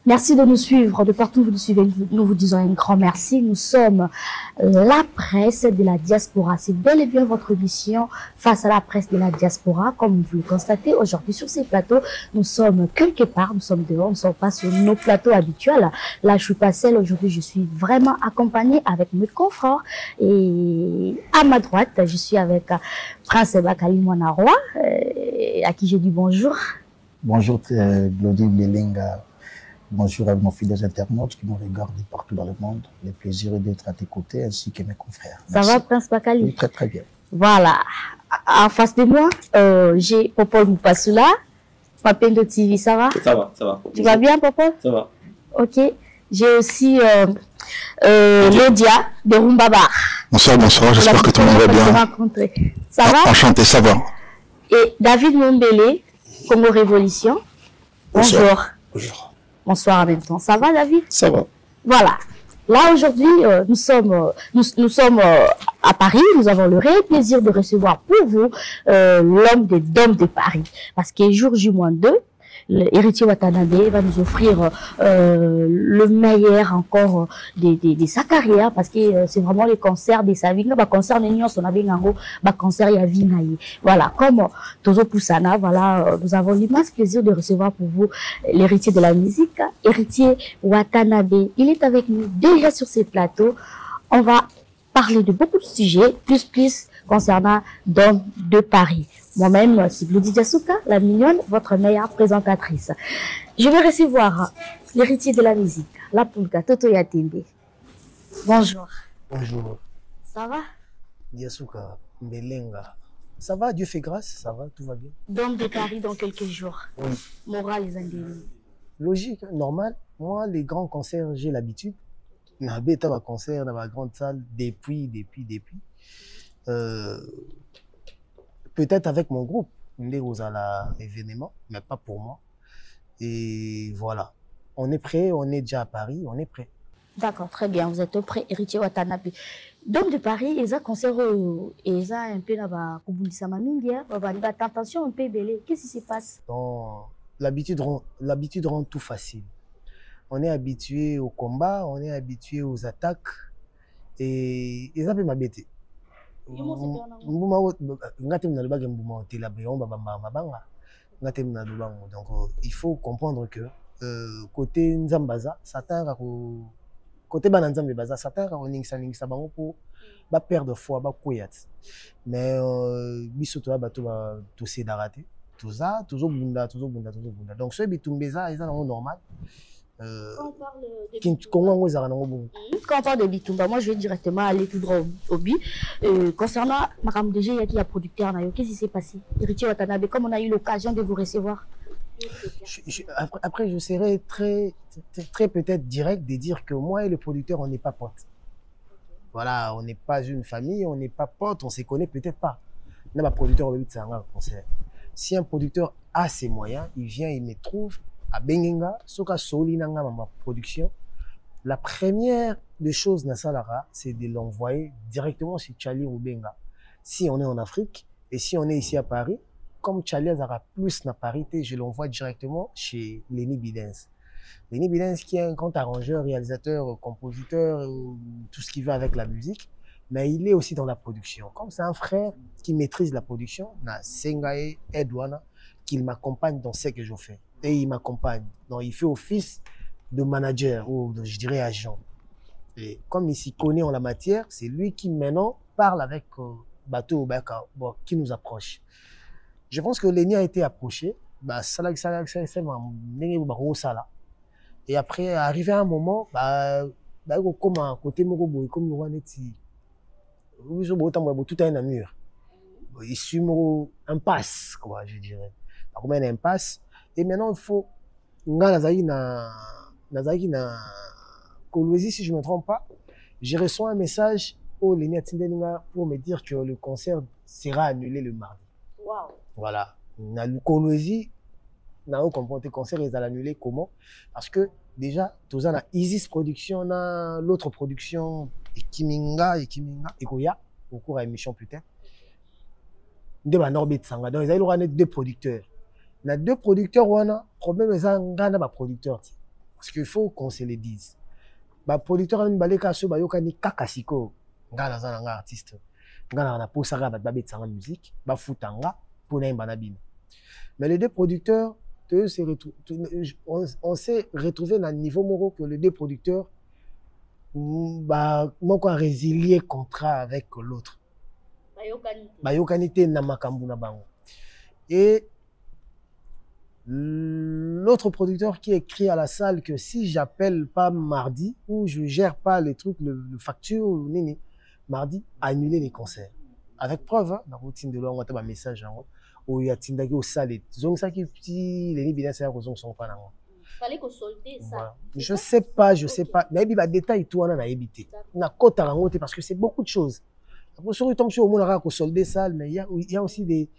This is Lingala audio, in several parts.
Merci de nous suivre de partout où vous nous suivez. Nous vous disons un grand merci. Nous sommes la presse de la diaspora. C'est bel et bien votre mission face à la presse de la diaspora. Comme vous le constatez aujourd'hui sur ces plateaux, nous sommes quelque part, nous sommes dehors, nous ne sommes pas sur nos plateaux habituels. Là, je suis pas seule. Aujourd'hui, je suis vraiment accompagnée avec mes confrères. Et à ma droite, je suis avec Prince Bakali Mwanarwa, à qui j'ai dit bonjour. Bonjour, Glody Belinga. Bonjour à nos fidèles internautes qui nous regardent partout dans le monde. Le plaisir d'être à tes côtés ainsi que mes confrères. Merci. Ça va, Prince Bakali? Oui, très très bien. Voilà. En face de moi, j'ai Popol Moupassoula, Papendo TV. Ça va? Ça va, ça va. Tu vas bien, Popol? Ça va. Ok. J'ai aussi Lodia de Rumbabar. Bonsoir, bonsoir. J'espère que tout le monde va bien. Ça va? Enchanté, ça va. Et David Mombele, Congo Révolution. Bonjour. Bonjour. Bonsoir en même temps. Ça va, David? Ça va. Voilà. Là, aujourd'hui, nous sommes à Paris. Nous avons le réel plaisir de recevoir pour vous l'homme des Dômes de Paris. Parce que jour J-2, l'héritier Watanabe va nous offrir le meilleur encore de sa carrière, parce que c'est vraiment les concerts de sa vie. Le concert on avait un concert ya vie. Voilà, comme Tozo Poussana, voilà, nous avons l'immense plaisir de recevoir pour vous l'héritier de la musique, héritier Watanabe. Il est avec nous déjà sur ces plateaux. On va parler de beaucoup de sujets, plus concernant Dômes de Paris. Moi-même, c'est Glody Diasuka, la mignonne, votre meilleure présentatrice. Je vais recevoir l'héritier de la musique, la Pulka, Toto Yatembe. Bonjour. Bonjour. Ça va? Diasuka, Belinga. Ça va, Dieu fait grâce, ça va, tout va bien. Dômes de Paris dans quelques jours. Oui. Moral les Andélis. Logique, normal. Moi, les grands concerts, j'ai l'habitude. On a un concert dans la grande salle depuis. Peut-être avec mon groupe, on est aux événements, mais pas pour moi. Et voilà. On est prêt, on est déjà à Paris, on est prêt. D'accord, très bien. Vous êtes prêt, héritier Watanabe. Dômes de Paris, ils ont concert et ils ont un peu là-bas, la tentation un peu belée. Qu'est-ce qui se passe? L'habitude rend tout facile. On est habitué au combat, on est habitué aux attaques. Et ils ont peu m'abêter. Donc il faut comprendre que côté Nzambaza Satan côté Bananzambe Baza Satan on bango pour perdre foi koyat mais bisoto bato ba to c'est d'arrêter tout ça toujours bunda donc ce bitumbeza est normal. Quand on parle de Bitumba, moi je vais directement aller tout droit au but. Concernant Madame DG, il y a producteur, qu'est-ce qui s'est passé? Héritier Watanabe, comme on a eu l'occasion de vous recevoir. Après, je serai très peut-être direct de dire que moi et le producteur, on n'est pas potes. Voilà, on n'est pas une famille, on n'est pas potes, on ne se connaît peut-être pas. Là, ma producteur, on va un concert. Si un producteur a ses moyens, il vient, il me trouve à Bengenga, soka soli nanga ma production. La première des choses na salara, c'est de l'envoyer directement chez Charlie ou Benga. Si on est en Afrique et si on est ici à Paris, comme Charlie aura plus na parité, je l'envoie directement chez Lenny Bidens. Lenny Bidens qui est un grand arrangeur, réalisateur, compositeur, tout ce qui va avec la musique, mais il est aussi dans la production. Comme c'est un frère qui maîtrise la production, na Sengae Edwana, qu'il m'accompagne dans ce que je fais. Et il m'accompagne. Donc, il fait office de manager ou je dirais agent. Et comme il s'y connaît en la matière, c'est lui qui maintenant parle avec Bateau Obaka, qui nous approche. Je pense que Lenny a été approché. Et après, arrivé à un moment, comme un côté comme tout est un mur. Il suit impasse, quoi, je dirais. Comme une impasse. Et maintenant, il faut. Nazaki na Kolwezi, si je ne me trompe pas, j'ai reçu un message au Lenny Atindeninga pour me dire que le concert sera annulé le mardi. Wow. Voilà. Na Kolwezi, na comporté concert, ils allaient annuler comment? Parce que déjà, tous na Isis Production, na l'autre production, Ekiminga, Ekoya, au cours de l'émission peut-être. De Norbit Sanga. Donc, ils allaient deux producteurs. Il y a deux producteurs, on a problème, ils ont un producteur. Parce qu'il faut qu'on se le dise. Bah, producteur, un baleka, so, bah, yokani kakasiko. Nga na zana nga artiste. Nga na posara, bah, babet sanga musique. Bah, foutanga, pour na banabine. Mais les deux producteurs, on s'est retrouvé dans le niveau moro que les deux producteurs, bah, moi, quoi, résilier contrat avec l'autre. Bah, yokanité na makambu na bango. Et l'autre producteur qui écrit à la salle que si j'appelle pas mardi ou je gère pas les trucs, le facture ou nini, mardi, annuler les concerts. Avec preuve, hein, dans la routine de l'eau, on a un message où il y a Tindagi au salle. Donc ça qui petit, les nids c'est à cause de son pas. Fallait qu'on solde ça. Je sais pas. Mais il y a des détails tout on a évité. On a côte à rangoter parce que c'est beaucoup de choses. Après, sur le temps, on a solder ça, mais il y a aussi des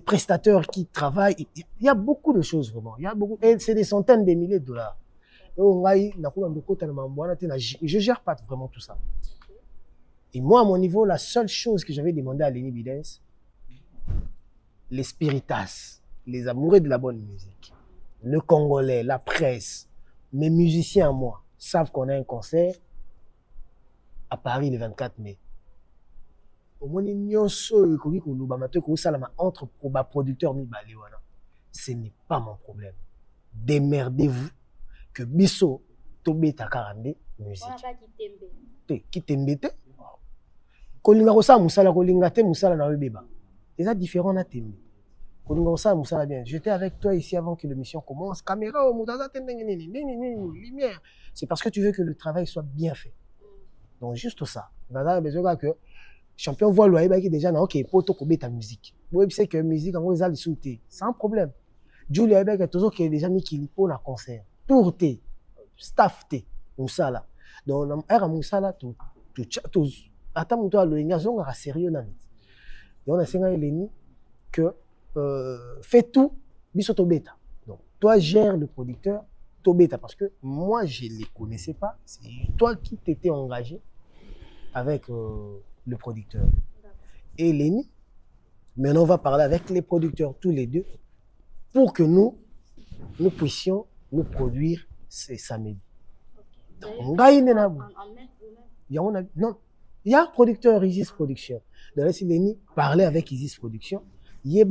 prestateurs qui travaillent. Il y a beaucoup de choses vraiment. Il y a beaucoup, et c'est des centaines de milliers de dollars. Donc, je gère pas vraiment tout ça. Et moi, à mon niveau, la seule chose que j'avais demandé à Lenny Bidens, les spiritas, les amoureux de la bonne musique, le Congolais, la presse, mes musiciens, moi, savent qu'on a un concert à Paris le 24 mai. Au moins, entre producteurs, ce n'est pas mon problème. Démerdez-vous que Bisso Tobé Takarande musique. Qui t'embête? Kolinga kosa musala kolinga te musala na webeba. C'est ça différent na tembe. Kolinga kosa musala bien. J'étais avec toi ici avant que l'émission commence. Caméra au mudaza lumière. C'est parce que tu veux que le travail soit bien fait. Donc juste ça. Nada besoin que champion voit le qui déjà na OK pour to kobe ta musique. Vous savez que musique en gros ils sauter sans problème. Julie Aybec est toujours qui déjà mis qui pour la concert. Pour te staff te musala. Donc era musala tout attends toi le ngazon à sérieux na. Et on a senga Eleni que fais tout biso to beta. Donc toi gère le producteur to beta parce que moi je les connaissais pas, c'est toi qui t'étais engagé avec le producteur. Et Eleni, maintenant on va parler avec les producteurs tous les deux pour que nous puissions nous produire ces samedis. Donc, il y a un producteur Isis Production. Donc là, si Lenny parlait avec Isis Production, il y a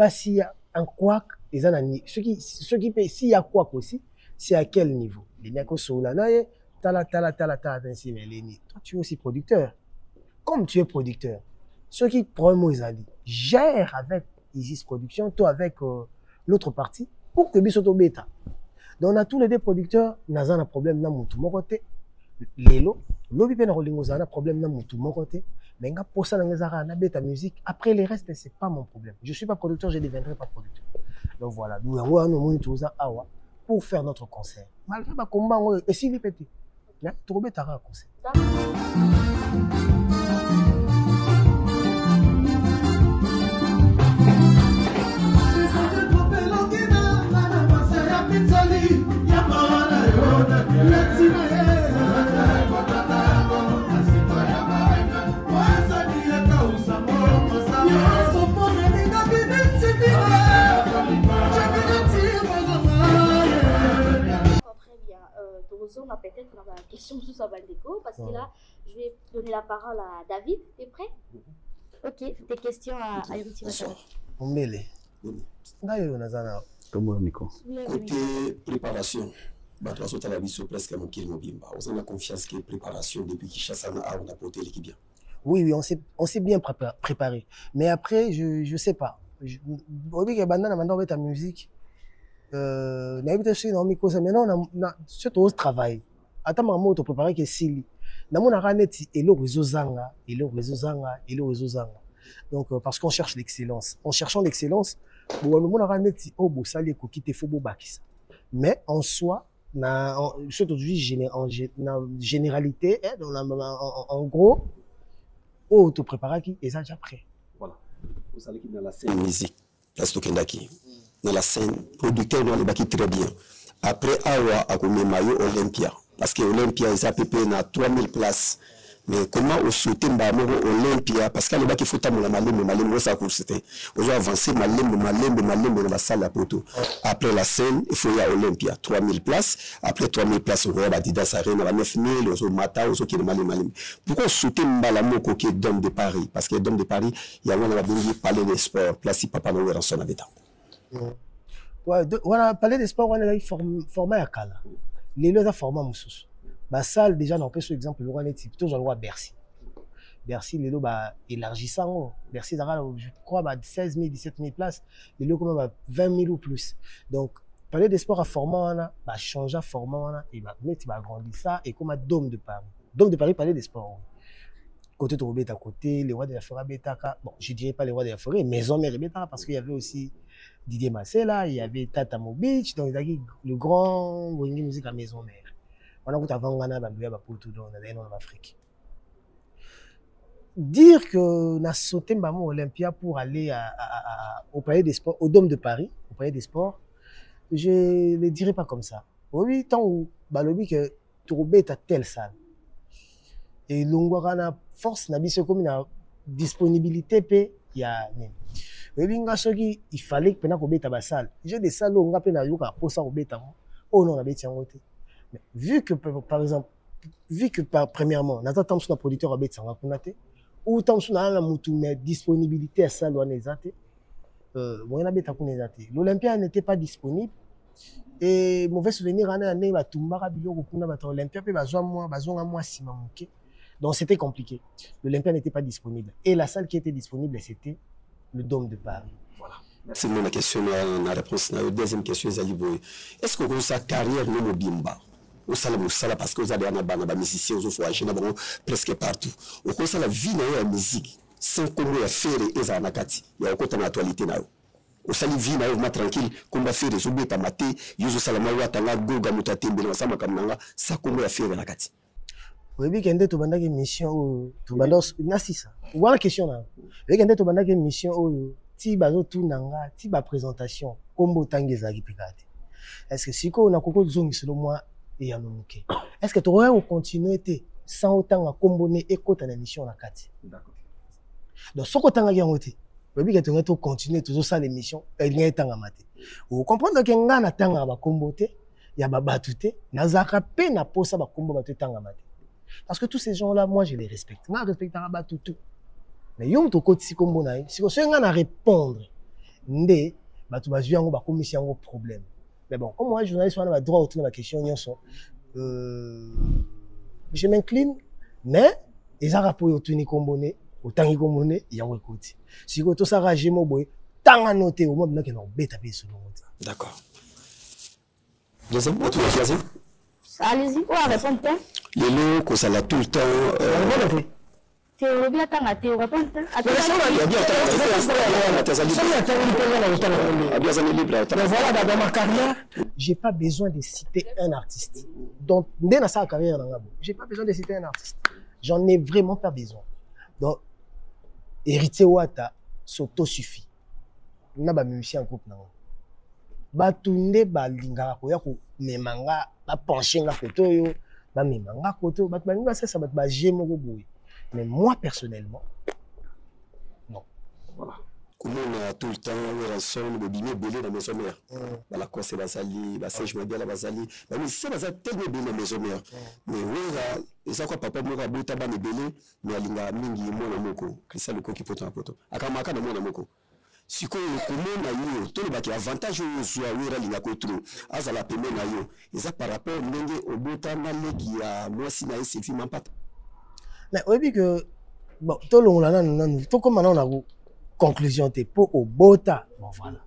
un couac, ceux qui paient, s'il y a couac aussi, c'est à quel niveau? Les mecs sont là, tala, ainsi, mais Lenny, toi tu es aussi producteur. Comme tu es producteur, ceux qui promo Isali gèrent avec Isis Production, toi avec l'autre partie, pour que Bisoto Beta. Donc on a tous les deux producteurs, n'a un problème dans mon côté. Lelo, l'obi pe na rolingo zana problème na mutu mon côté, mais nga posa na ngezara na beta musique. Après les restes c'est pas mon problème. Je suis pas producteur, je ne deviendrai pas producteur. Donc voilà, nous avons nous tuza awa pour faire notre concert. Malgré ba combat et si répété. Ya trop beta ra concert. On a peut-être la question sous sa bandéco parce que là, je vais donner la parole à David. T'es prêt? Ok, tes questions à Héritier. On met les. Côté préparation, presque on a confiance que préparation depuis Kinshasa on a porté l'équipe bien. Oui, on s'est bien préparé. Mais après, je sais pas. Ta musique. Maintenant, on a surtout au travail. Attends, maman, on te prépare que Sili. Dans mon aranet, et le réseau Zanga. Donc, parce qu'on cherche l'excellence. En cherchant l'excellence, mon aranet, oh, bon, ça, les coquilles, t'es faux, mais en soi, surtout en généralité, en gros, oh, te prépare qui est déjà prêt. Voilà. Vous savez qu'il y a la scène musique, place Tokendaki. Dans la scène, producteur doit les très bien. Après, Awa a commis maillot Olympia. Parce que Olympia, ils a payé 3000 places Mais comment on sauter Mbamoro Olympia parce qu'à l'époque il faut tamoula malembe ça course c'était. On a avancé malembe dans la salle à poto. Après la scène, il faut y aller à Olympia, 3000 places. Après 3000 places, on va à Didas Arena, 9000, on mata, on qui est malembe. Pourquoi sauter Mbalamoko qui est d'homme de Paris? Parce que d'homme de Paris, il y a un palais des sports, place papa no dans son habitat. Ouais, voilà, palais des sports, on a formé à Kala. Les lois format Moussous. La salle, déjà, on peut sur exemple, on est plutôt dans le roi Bercy. Bercy, les lots, élargissant. Bercy, je crois, 16 000, 17 000 places. Les lots, comme 20 000 ou plus. Donc, palais des sports à format, changer à format, et agrandir ça, et comme un dôme de Paris. Dôme de Paris, palais des sports. Côté de Robert à côté, les rois de la forêt Bétaka. Bon, je dirais pas les rois de la forêt, maison mère Bétaka, parce qu'il y avait aussi Didier Massé là, il y avait Tata Mobich, donc il y avait le grand Wenge musique à maison mère. On a vu avant Ghana, pour tout dans l'Afrique. Dire que on a sauté Mbamo Olympia pour aller au palais des sports, au Dôme de Paris, au palais des sports, je ne le dirais pas comme ça. Oui, tant où Balobi que Tourbe est à telle salle. Et l'Ongwara force n'a pas comme une disponibilité, il y a. Il fallait que nous ayons des salles. J'ai des salles où on a pour ça on a des mais vu que par exemple, premièrement, on a un producteur ou tant qu'on a la disponibilité à salle l'Olympia n'était pas disponible et mauvais souvenir donc c'était compliqué. L'Olympia n'était pas disponible et la salle qui était disponible c'était le Dôme de Paris. Voilà. C'est mon question, la réponse. La deuxième question, est-ce que vous avez carrière non bimba? Vous savez parce que vous avez un musicien, vous avez presque partout. Vous savez la vie dans la musique, sans comment faire et ça nakati. Il y a encore une actualité là. Vous savez vie dans la tranquille, comment faire les objets tamaté, yuzu salama wa tanga goga mutatembe na sama kamnanga, ça comment faire nakati. Oui, bien qu'il y ait une mission, tu vas ça. Voilà la question là. Il y a une mission où tu vas tout nanga, tu vas présentation, combo tangezagi pikati. Est-ce que si on a beaucoup de zones selon moi et à manquer. Est-ce que tu aurais continué sans autant à combiner et côté la mission la kati. D'accord. Donc ce que tu as gagné, oui, bien que tu continuer toujours ça l'émission, il y a temps à mater. Vous comprenez que ngana na tanga ba kombote, ya ba batute, na zaka pe na posa ba kombo ba tanga mater. Parce que tous ces gens-là, moi, je les respecte. Je respecte tout. Mais yom to koti si kombo na si on a répondre, ndé, ba tu vas jouer en ba commission en problème. Mais bon, comme moi, journaliste, on a le droit à autour de ma question, je m'incline, mais les arabes pour autour de komboné, autant qu'ils komboné, il y a un côté. Si vous tout ça rage mo boy, tant à noter au moins que non bête à payer sur le monde. D'accord. Deuxième, tu vas choisir. Allez-y, on va répondre. Les lots, qu'on s'en a tout le temps. Théorie, attends, théorie, répondre. Dans ma carrière, j'ai pas besoin de citer un artiste. Donc, dans sa carrière, j'ai pas besoin de citer un artiste. J'en ai vraiment pas besoin. Donc, héritier Wata s'auto-suffit. Na ba musicien en groupe nango. Ba tunde ba lingaka ko ya ko memanga ba pencher nga photo yo ba memanga photo ba balinga ça ba jemo ko boy. Mais moi personnellement non. Voilà. Comment on a tout le temps on rassemble le bimé belé dans maison mère. La course basali, ba sèche ma la basali. Ba mais c'est ça tellement belé dans maison mère. Mais ouais et ça quoi papa mo ka bota ba me belé mais alinga mingi mo na moko. Christian le coki poto na poto. Akamaka na mo na moko. Si ko komona yo to le baki avantage yo so awira linga ko tro azala peme na yo eza par rapport ndenge obota na leki ya mwasi na ese fi mampata mais obi que bon to longola na to comme na conclusion te pour obota bon voilà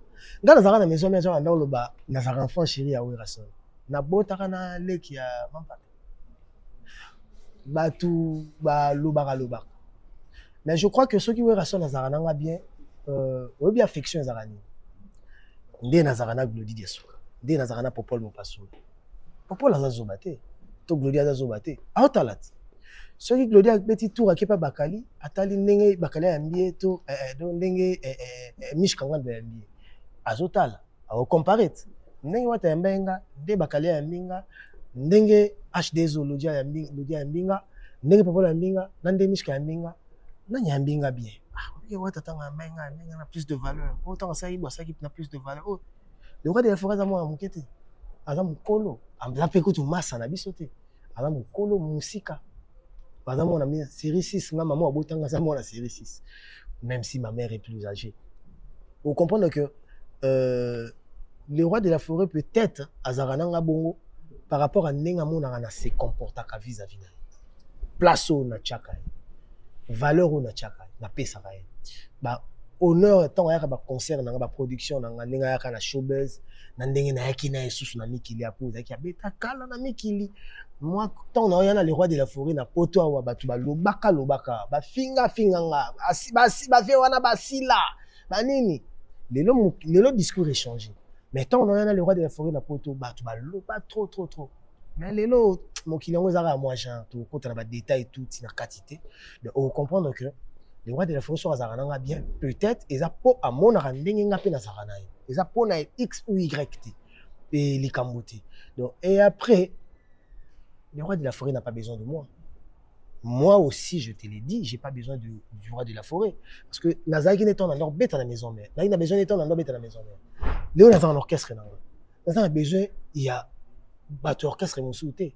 ngana zaka na maison maison na lo ba na za enfant chéri ya wira so na bota kana leki ya mampata batu ba loba mais je crois que ceux qui wira so na za na bien obi affection ezalani nde nazarana Glody Diasoka nde nazarana Popol Mopassou Popol azazoba te to Glody azazoba te aotalat soki Glody abeti tour akepa bakali atali ndenge bakali ya mbie to ndenge Mich Kanganda ya mbie azotala ao comparate ndenge wata ya mbenga nde bakali ya mbinga ndenge HD Zolodia ya mbinga ndenge papa la mbinga na ndemiska ya mbinga na nyambinga bien ok ouais tatanga mbinga na plus de valeur autant ça il boit ça qui na plus de valeur oh le roi de la forêt za moi mokete aza mukolo amza pe kutu masa na biso te aza mukolo musika aza mona mi série 6 nga maman abotanga za mona série 6 même si ma mère est plus âgée vous comprenez que le roi de la forêt peut-être azarananga bongo par rapport à nenga mona na se comportaka vis-à-vis na place na chaka valeur na chaka na pesa ka ba honneur tant ya ba concert na ba production na nenga ya na showbiz na ndenge na yaki na esusu na mikili apo zaki abeta kala na mikili moi tant na yana le roi de la forêt na poto awa batu ba lobaka ba finga nga ba fe wana basila ba nini lelo discours est changé mais tant na yana le roi de la forêt na poto batu ba loba trop mais lelo mon kilango zara moi genre tout quand on a des détails tout na quantité de comprendre que le roi de la forêt soit zarananga bien peut-être et ça po à mon ndenge nga pe na zarana et ça po na x ou y t et les kamboté donc et après le roi de la forêt n'a pas besoin de moi aussi je te l'ai dit j'ai pas besoin du roi de la forêt parce que nazaki neton en bête à la maison mère là il a besoin neton en bête à la maison mère léo na un orchestre na a besoin il y a bateau orchestre mon souté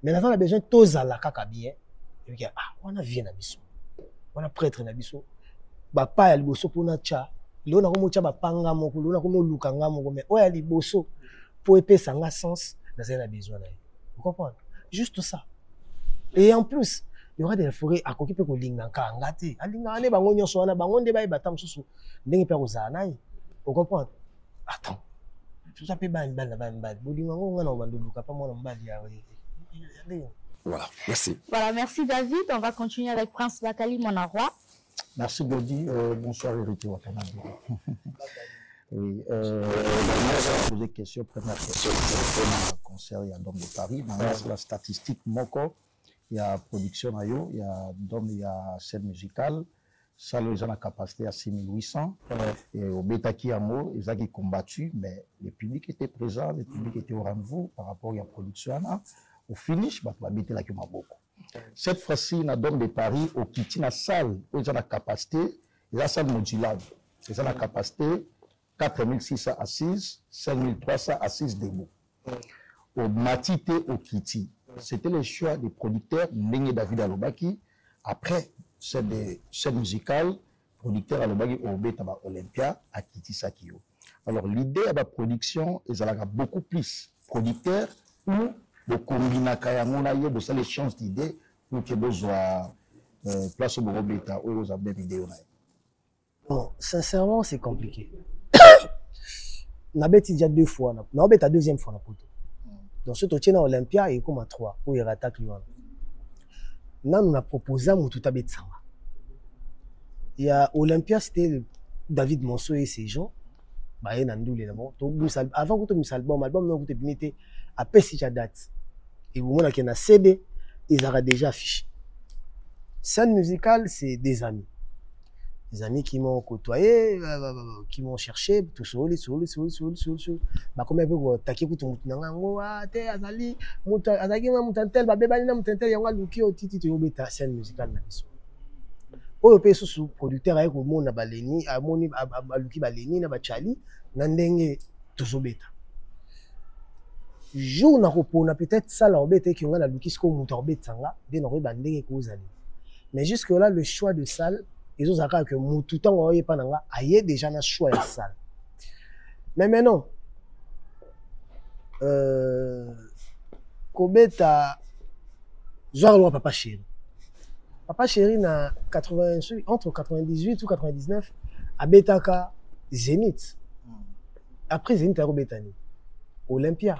mais na a besoin tozala kaka bien et puis on a vie na biso on a prêtre na biso ba pa ya liboso pona cha léo na komo cha ba panga moko léo na komo lukanga moko mais oya liboso pour epesa nga sens na a besoin na vous comprenez juste ça et en plus le roi de la forêt a occupé ko linga kanga te alinga ne bango nyonso wana bango nde bayi batam susu ndenge pe kozala nayi vous comprenez attends tout ça peut ban bolinga ngo ngana obanduluka pa mona mbali ya voilà merci David. On va continuer avec Prince Bakali Monaroi. Merci Godi. Bonsoir Héritier Watanabe. Oui, je posé question, première question, concert, il y a Dom de Paris, dans la statistique Moko, il y a production, il y a Dom, il y a scène musicale, ça, ils ont la capacité à 6800, et au Betaki Amo, ils ont combattu, mais le public était présent, le public était au rendez-vous par rapport à la production, au finish, bah, tu vas la beaucoup. Cette fois-ci, dans Dom de Paris, au Kiti, la salle, ils ont la capacité, ils ont la salle modulable, ils ont la capacité 4600 assises, 5300 assises debout. Au Matite, au Kiti, c'était le choix des producteurs, Nengue David Alobaki. Après, c'est des scènes musicales, producteurs Alobaki au Betaba Olympia, à Kiti Sakio. Alors, l'idée de la production, ils ont beaucoup plus producteurs ou de combiner les chances d'idées pour que vous ayez place au Beta ou aux abonnés vidéo. Bon, sincèrement, c'est compliqué. Nabeti déjà 2 fois, Nabeti la 2e fois. Donc, ce que Olympia et comme à 3 pour y attaquer. Là, nous avons proposé à tout abet ça. Il y a Olympia, c'était David Monceau et ses gens. Avant que tu album, nous avons à Pessia date. Et vous voyez qu'il y a un CD, ils auraient déjà affiché. Scène musicale, c'est des amis. Des amis qui m'ont côtoyé, qui m'ont cherché, tout seul. Bah, comme un peu, t'as pour tout le monde, t'es Azali, Azali, Moutantel, Babébali, Moutantel, Yanga, Luki, Titi, tu as scène musicale. Au pays sous producteur, avec le monde à Baleni, à Moni, à Luki Baleni, à Bachali, Nandenge, tout bêta. Jour na repos, peut-être ça, la bête qui ont la Luki, ce qu'on m'a bête, bien on bandenge causali. Mais jusque-là, le choix de salle, ils ont dit que tout le temps, il y a déjà un choix de salle. Mais maintenant, Kobeta, Zoarloa Papa Chéri. Papa Chéri, entre 98 ou 99, à Betaka, Zénith. Après Zénith, à Betani. Olympia.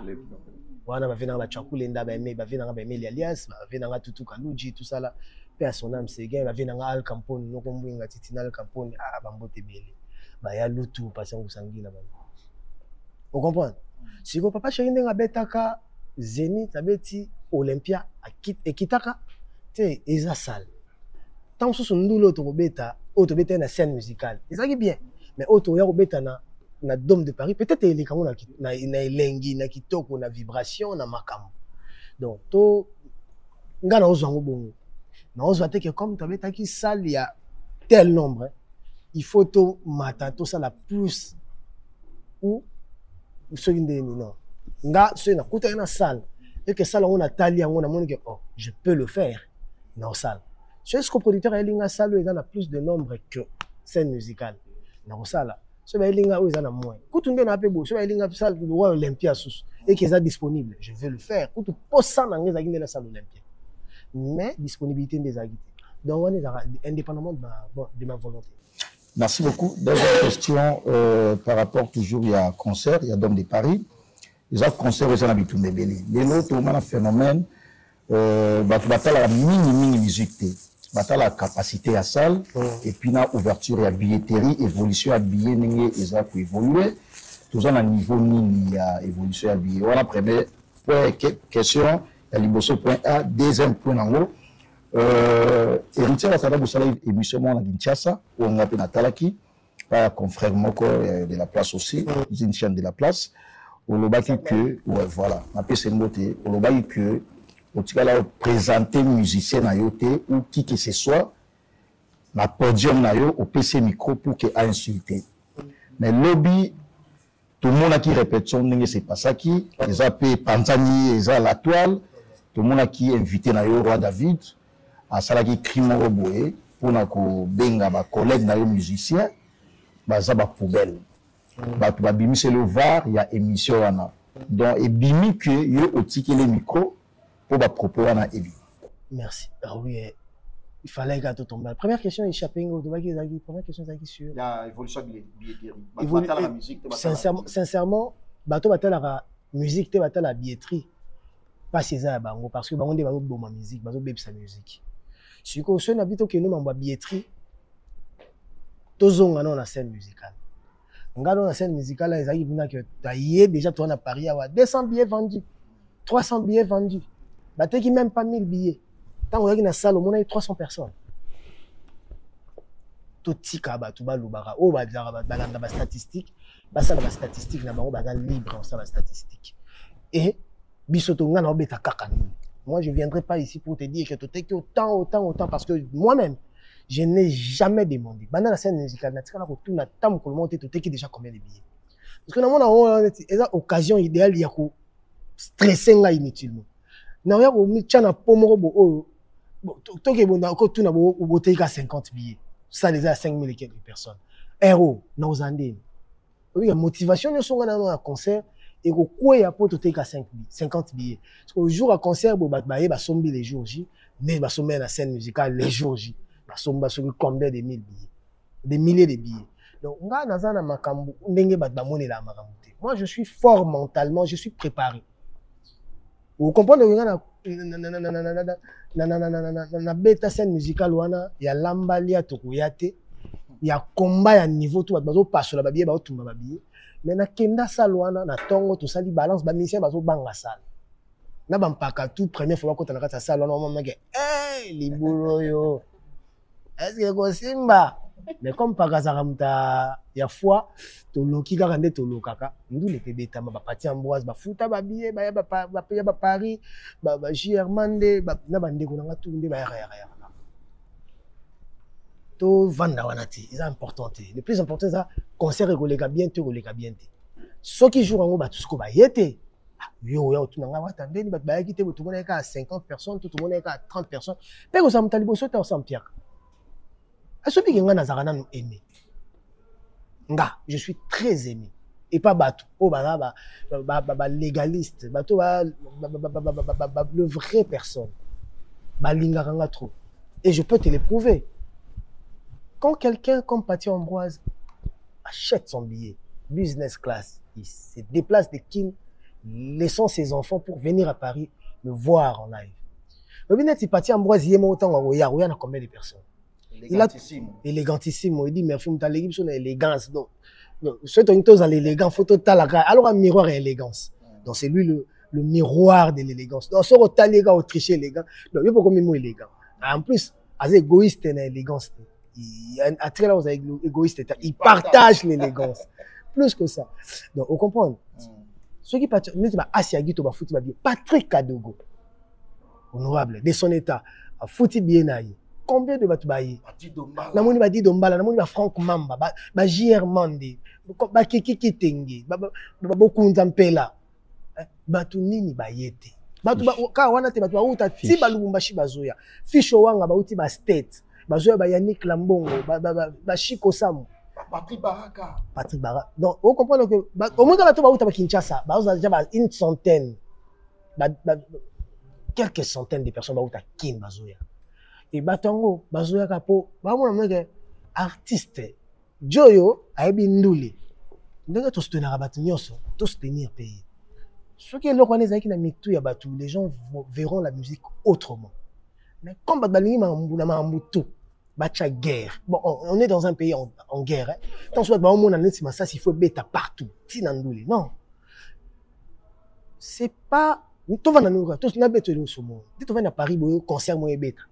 Voilà, il y a Chakulenda, il y a Elias, il y a Tutu Kaluji, tout ça là. Père son âme, c'est gay, il y a Al Campone, nous avons un Titina Al Campone, Bambote Bélé. Il y a Lutu, passant au Sangui là-bas. Vous comprenez? Si vous papa chéri n'a Betaka, Zénith, Abeti, Olympia, et Kitaka, c'est une salle. Tant que nous l'autre bêta, autre bêta une scène musicale. Et ça qui est bien. Mais autre bêta na Dôme de Paris, peut-être il y a une lengi, na kitoko, na vibration, na makam. Donc, to ngana ozango bongo. on se voit que comme tu avais qui salle, il y a tel nombre. Hein. Il faut tout matin, tout ça la plus. Ou ceux qui non. Nga, ceux qui ont une salle. Et que ça, on a tali, on a montré que oh, je peux le faire dans la salle. C'est ce que le producteur a une salle où il y a plus de nombre que scène musicale. Dans la salle. Ce qui est là moins. Quand on a peu beau, ce qui est là salle de roi Olympia et qui est disponible, je vais le faire. Quand on pose ça dans la salle Olympia. Mais disponibilité des agriculteurs. Donc on est indépendamment de ma volonté. Merci beaucoup. Deuxième question par rapport toujours il y a concert, il y a Dôme de Paris. Les autres concerts ils ont l'habitude de belé. Les autres on a un phénomène bataille la mini musique. Bataille la capacité à salle et puis la ouverture à billetterie, évolution à billet n'engé ils ont évoluer. Tout un niveau ni à évolution à billet. Voilà première question. Il y a l'imbosso point A, deuxième point en haut. Héritier va savoir que vous émission à Kinshasa, où on a Natalaki, par confrère Moko de la place aussi, une chaîne de la place. On a dit que, ouais, voilà, on a pu se noter, on a dit que, on a présenté musicien à yoté, ou qui que ce soit, na podium na yo, au PC micro pour qu'il a insulté. Mais lobby, tout le monde a qui répète son nom, c'est pas ça qui, ils ont payé Panzani, ils ont la toile, tout le monde a qui invité na yo, Roi David, à salaki crime roboé pour na ko benga ba collègue na yo musicien ba za ba poubelle ba to ba bimi c'est le var il y a émission wana donc et bimi que yo otiki les micro pour ba propos wana ebi. Merci. Ah oui, il fallait que tu tombes. La première question est échappée au Dobaki Zagi. Première question Zagi sur la évolution billetterie. La musique sincèrement bato batala la musique te batala la billetterie pas César bango parce que bango ndé bazo boma musique bazo bebisa musique. Si vous avez une billetterie, vous avez une scène musicale. Vous avez une scène musicale, vous avez déjà à Paris, 200 billets vendus, 300 billets vendus. Vous n'avez même pas 1000 billets. Quand vous avez une salle, vous avez 300 personnes. Tout ce qui est statistique, statistique, libre, statistique. Et, moi, je ne viendrai pas ici pour te dire que tu t'es autant, parce que moi-même, je n'ai jamais demandé. Dans la scène musicale, tu as déjà combien de billets. Parce que dans une occasion idéale, il y a stresser inutilement. Il y a 50 billets. Ça, les a 5000 et quelques personnes. Héros, nous en disons. Oui, la motivation, nous sommes dans un concert. Et au quoi il y a pour tout 50 billets. Parce qu'au jour à concert, il y a les jours J, mais il y a la scène musicale les jours J. Il y a combien de mille billets, des milliers de billets. Donc, moi, je suis fort mentalement, je suis préparé. Vous comprenez? La bêta scène musicale, il y a l'ambalia, il y a combat à niveau, tout le monde passe sur la billet, tout le monde mais na kenda salwana na tongo to sali balance ba musicien bazo banga sala na ba mpaka tout première fois ko tana kata sala na mama ke libolo yo est-ce que ko simba mais comme paka zaramta ya fois to loki kaka nde to lokaka ndu le pebeta ba pati Ambroise ba futa ba billet ba ya ba Paris ba Germande na ba ndeko na tout nde ba ya to vanda wanati c'est important. Le plus important c'est concert regolega bien te regolega bien te ceux qui jouent en haut tout ce qu'on va yete yo tout nanga wata ndeni ba ba kite tout le monde est à 50 personnes tout le monde est à 30 personnes pe ko samtali bo so ta sans pierre aso bi nga nazarana nous aimer nga je suis très aimé et pas bateau oh ba légaliste bateau le vrai personne ba linganga trop et je peux te le prouver. Quand quelqu'un comme Paty Ambroise achète son billet, business class, il se déplace de Kin, laissant ses enfants pour venir à Paris me voir en live. Le binet, si Paty Ambroise, il y a combien de personnes? Élégantissime. Il dit, mais il faut que tu aies l'élégance. Donc, ceux qui ont l'élégance, il faut que tu aies alors un miroir et élégance. Donc, c'est lui le miroir de l'élégance. Donc, sur le les gars, Autriche élégant. Donc, il faut qu'on mot élégant. En plus, as égoïste et élégance. Il a très là égoïste, il partage l'élégance. Plus que ça. Donc, vous comprenez? Ceux qui partent, Patrick Kadogo, honorable, de son état, a fouti bien naïe. Combien de bateaux baillés? Namoni ba Dido Mbala, namoni ba Franck Mamba, ba JR Mande, ba Kiki Kitenge, ba Bokunza Mpela. Batou nini ba yete. Batou ka wana te batou uta ti ba Lubumbashi bazoya. Fisho wanga ba uti ba state. Bazoya ba Yannick Lambongo, ba Chiko Samu. Patrick Baraka. Patrick Baraka. Donc on comprend que au moins batou ba uta ba Kinshasa, ba déjà une centaine. Quelques centaines de personnes ba uta kin bazoya. Et batango bazoya kapo ba mona meke artiste Joyo ayebi ndule ndenge to soutenir bato nyonso to soutenir pays ce qui est le connaît qui na mitu ya bato les gens verront la musique autrement mais comme balingi mambu na mambutu bacha guerre bon on est dans un pays en guerre hein tant soit ba mona neti ça il faut beta partout tina ndule non c'est pas to vana nuka to na beto le somo dit to vana Paris boyo concert moye beta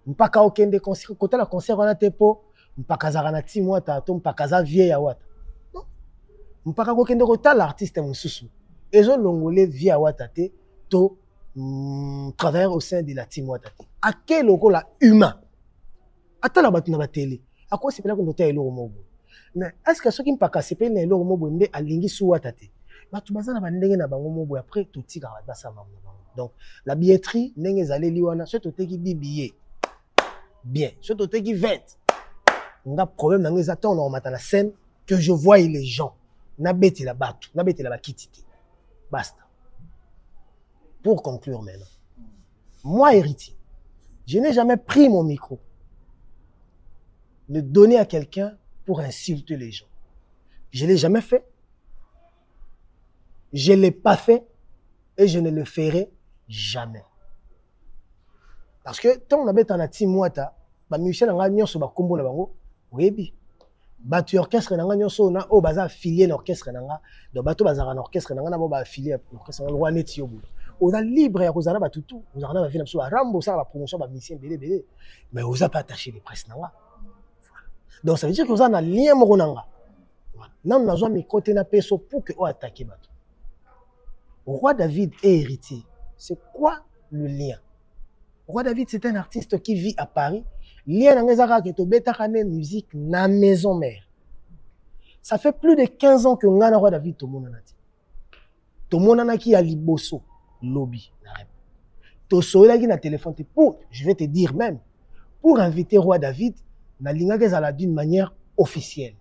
mpaka okende concert côté la concert wana tepo mpaka zara ti mwata to mpaka za vie ya wata non mpaka okende kota l'artiste mususu ezo longolé vie ya wata te to travailler au sein de la team wata te à quel lokola humain atala batu na ba télé à quoi c'est pela ko ndote elo mobo mais est-ce que ceux qui mpaka sepela na elo mobo nde alingi su wata te batu bazana ba ndenge na bango mobo après to tika ba sa bango donc la billetterie ndenge ezali liwana ce to teki billet bien ce to teki 20 on a problème dans les attentes on la scène que je vois les gens na beti la batu na beti la bakititi basta pour conclure maintenant moi héritier je n'ai jamais pris mon micro le donner à quelqu'un pour insulter les gens je l'ai jamais fait je l'ai pas fait et je ne le ferai jamais parce que tant on a bête en a timouata ba Michel nga nyonso ba kombo na bango webi batu orchestre nanga nyonso na o baza affilié na orchestre nanga donc bato bazara na orchestre nanga na bo ba affilié orchestre roi neti yobu oza libre ya kozala batutu oza na ba vina so rambo ça la promotion ba musicien belé mais oza pas attaché les presse nanga donc ça veut dire que oza na lien moko nanga non na zo mi côté na peso pour que o attaquer bato Roi David est héritier c'est quoi le lien? Roi David c'est un artiste qui vit à Paris. Lien nangezaka ke to betaka ne musique na maison mère. Ça fait plus de 15 ans que ngana Roi David to monana ti. To monana ki ya liboso lobby na rep. To soela ki na téléphone te pour je vais te dire même pour inviter Roi David na linga kezala d'une manière officielle.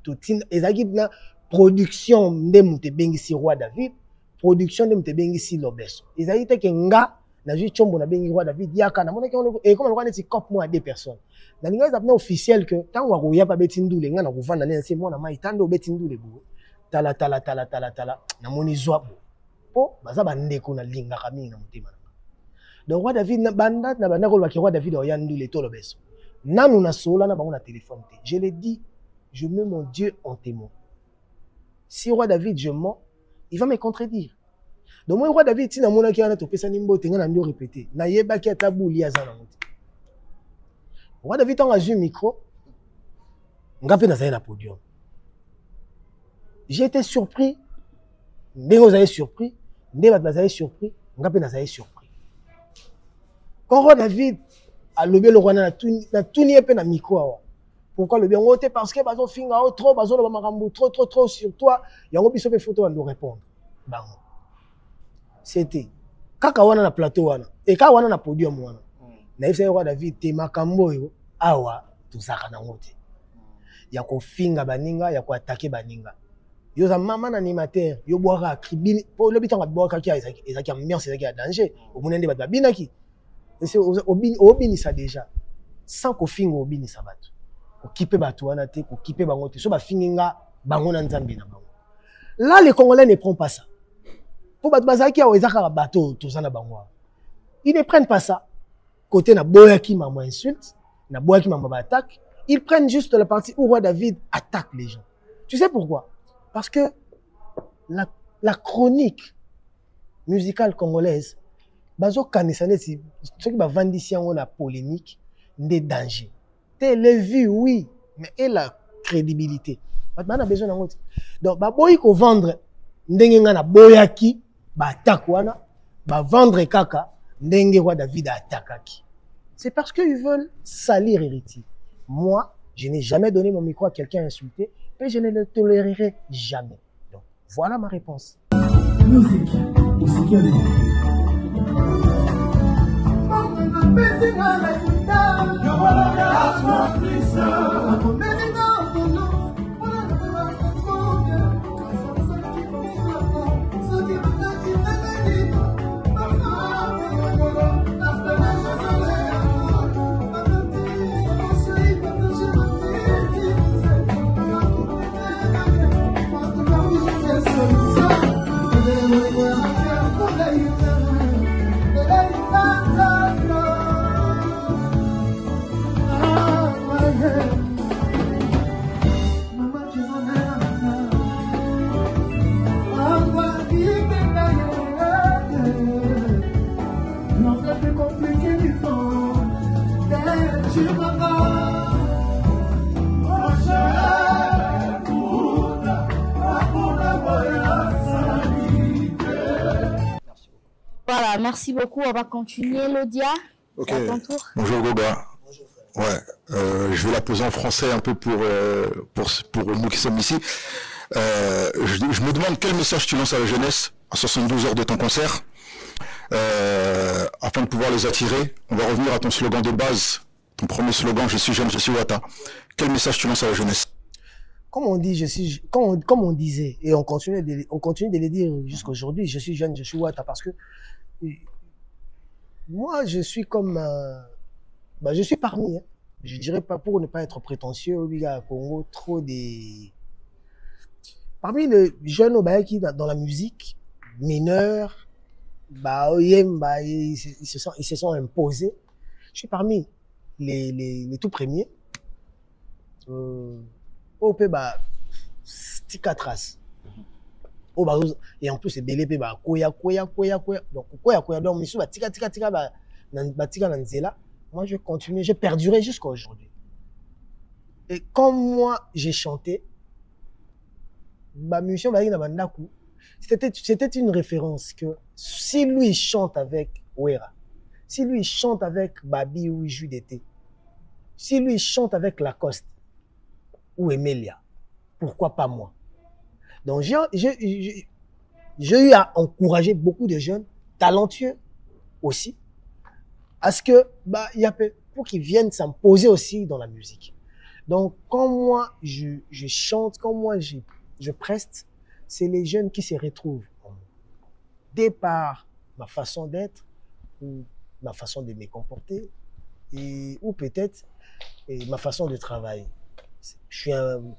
To tin ezaki na production nde mute bengisi Roi David, production nde mute bengisi Lobeso. Ezaki te ke nga na juste chombo na bengi Roi David yaka na monaki et comme on est cop moi à deux personnes na linga ezapna officiel que tant wa roya pa betindule nga na kuvanda na nse mona mai tando betindule bo tala na moni zwa po baza bandeko na linga kami na motema donc Roi David na banda ko ba ki Roi David o yandule to Lobeso nanu na sola na bango na téléphone te je l'ai dit je mets mon Dieu en témoin si Roi David je mens il va me contredire. Donc moi Roi David tina mona ki ana to pesa nimbo tenga na ndio répéter na yeba ki atabuli azana muti Roi David on a eu micro ngape na zaina podium j'ai été surpris ndenge vous avez surpris ndenge vous avez surpris ngape na zaina surpris quand Roi David a lobé le roi na tuni epe na micro awa pourquoi le bien ngote parce que bazo finga trop bazo lo makambu trop sur toi yango biso pe photo ando répondre bango c'était kaka wana na plateau wana et kaka wana na podium wana na ifse Roi David te makambo yo awa tuzaka na ngote ya ko finga baninga ya ko attaquer baninga yo za mama na animateur yo boira tribune po le bitanga boira ki ezaki ambiance ezaki ya danger au munende bat babinaki c'est obini ça déjà sans ko finga obini ça bato ko kipe bato wana te ko kipe bango te so ba finginga bango na nzambe na bango là les Congolais ne prennent pas ça. Pour bazaki ya ezaka bateau tozana bango. Ils ne prennent pas ça. Côté na boyaki mama insulte, na boyaki mama attaque, ils prennent juste la partie où Roi David attaque les gens. Tu sais pourquoi? Parce que la chronique musicale congolaise bazo kanisane si ceux qui ba vandisi yango na polémique des dangers. Télé vues oui, mais et la crédibilité. On a besoin d'ango. Donc ba boyi ko vendre ndenge nga na boyaki ba attaque wana ba vendre kaka Ndenge wa David a attaqué. C'est parce qu'ils veulent salir Héritier. Moi, je n'ai jamais donné mon micro à quelqu'un insulté, et je ne le tolérerai jamais. Donc, voilà ma réponse. Voilà, merci beaucoup. On va continuer, Lodia. Ok. À ton tour. Bonjour Goga. Ouais, je vais la poser en français un peu pour nous qui sommes ici. Je me demande quel message tu lances à la jeunesse à 72 heures de ton concert afin de pouvoir les attirer. On va revenir à ton slogan de base, ton premier slogan, je suis jeune, je suis Wata. Quel message tu lances à la jeunesse? Comme on dit, comme on disait, et on continue de le dire jusqu'à aujourd'hui, je suis jeune, je suis Wata, parce que moi, je suis comme, je suis parmi, hein. Je dirais pas pour ne pas être prétentieux, au Congo, trop des, parmi les jeunes qui dans la musique, mineurs, ils se sont imposés. Je suis parmi les tout premiers. Au pays, tika trace. Et en plus, c'est belé, koya. Donc, koya. Donc, monsieur, tika, moi, je continue, j'ai perduré jusqu'à aujourd'hui. Et quand moi, j'ai chanté, c'était une référence que si lui chante avec Wera, si lui chante avec Babi ou Jus d'été, si lui chante avec Lacoste ou Emilia, pourquoi pas moi? Donc j'ai eu à encourager beaucoup de jeunes talentueux aussi, à ce que pour qu'ils viennent s'imposer aussi dans la musique. Donc quand moi je chante, quand moi je preste, c'est les jeunes qui se retrouvent dès par ma façon d'être ou ma façon de me comporter ou peut-être ma façon de travailler.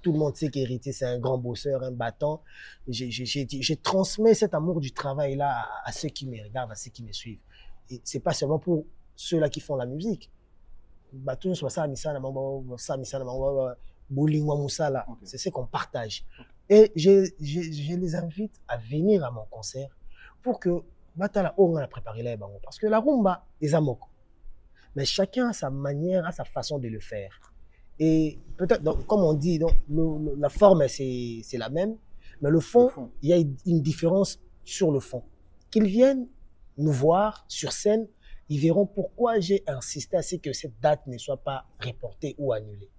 Tout le monde sait qu'Héritier, c'est un grand bosseur, un battant. Je transmets cet amour du travail-là à ceux qui me regardent, à ceux qui me suivent. Et c'est pas seulement pour ceux-là qui font la musique. C'est ce qu'on partage. Et je les invite à venir à mon concert pour que on a préparé là, parce que la rumba est amoko. Mais chacun a sa manière, a sa façon de le faire. Et peut-être, comme on dit, donc, la forme, c'est la même, mais le fond, il y a une différence sur le fond. Qu'ils viennent nous voir sur scène, ils verront pourquoi j'ai insisté à ce que cette date ne soit pas reportée ou annulée.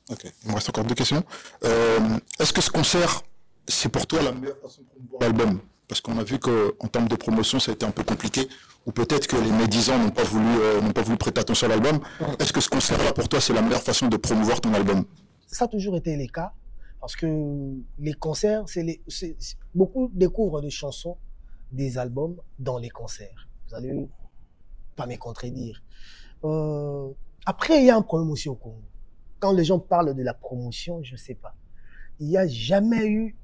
Ok, il me reste encore deux questions. Est-ce que ce concert, c'est pour toi la meilleure façon de promouvoir l'album? Parce qu'on a vu qu'en termes de promotion, ça a été un peu compliqué, ou peut-être que les médisants n'ont pas voulu prêter attention à l'album. Est-ce que ce concert-là, pour toi, c'est la meilleure façon de promouvoir ton album? Ça a toujours été le cas, parce que les concerts, beaucoup découvrent des chansons, des albums dans les concerts. Vous allez pas me contredire. Après, il y a un problème aussi au Congo. Quand les gens parlent de la promotion, je ne sais pas. Il n'y a jamais eu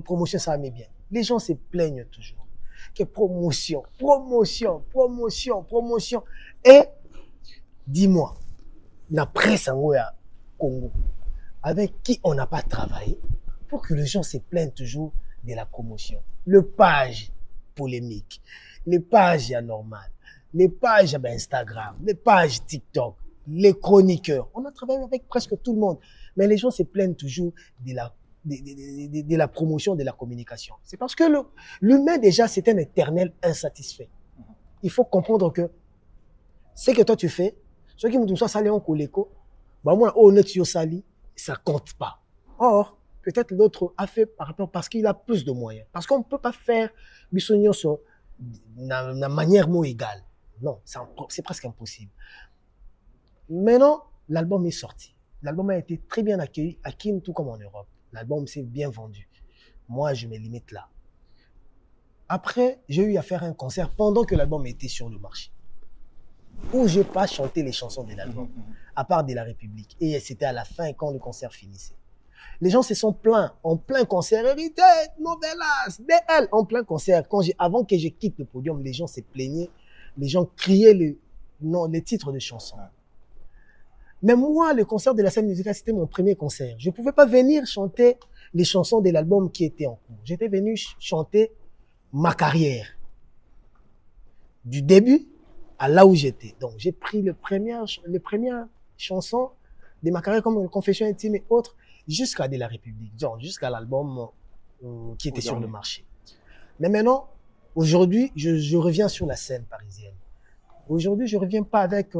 promotion, ça m'est bien. Les gens se plaignent toujours. Que promotion. Et dis-moi, la presse en Congo, avec qui on n'a pas travaillé, pour que les gens se plaignent toujours de la promotion. Le page polémique, les pages anormales, les pages Instagram, les pages TikTok, les chroniqueurs. On a travaillé avec presque tout le monde. Mais les gens se plaignent toujours de la promotion, de la communication. C'est parce que l'humain, déjà, c'est un éternel insatisfait. il faut comprendre que ce que toi tu fais, ceux qui me sali en coléco, bah moi, honnête yo sali, ça compte pas. Or, peut-être l'autre a fait par rapport parce qu'il a plus de moyens. Parce qu'on ne peut pas faire bisogno sur la manière mot égale. Non, c'est presque impossible. Maintenant, l'album est sorti. L'album a été très bien accueilli à Kin, tout comme en Europe. L'album s'est bien vendu. Moi, je me limite là. Après, j'ai eu à faire un concert pendant que l'album était sur le marché, où je n'ai pas chanté les chansons de l'album, à part de la République. Et c'était à la fin, quand le concert finissait. Les gens se sont plaints, en plein concert, Hérité, Novelas, DL, en plein concert. Avant que je quitte le podium, les gens se plaignaient, les gens criaient les titres de chansons. Mais moi, le concert de la scène musicale, c'était mon premier concert. Je ne pouvais pas venir chanter les chansons de l'album qui était en cours. J'étais venu chanter ma carrière, du début à là où j'étais. Donc, j'ai pris les premières chansons de ma carrière comme Confession intime et autres, jusqu'à de la République, genre jusqu'à l'album qui était sur le marché. Mais maintenant, aujourd'hui, je reviens sur la scène parisienne. Aujourd'hui, je ne reviens pas avec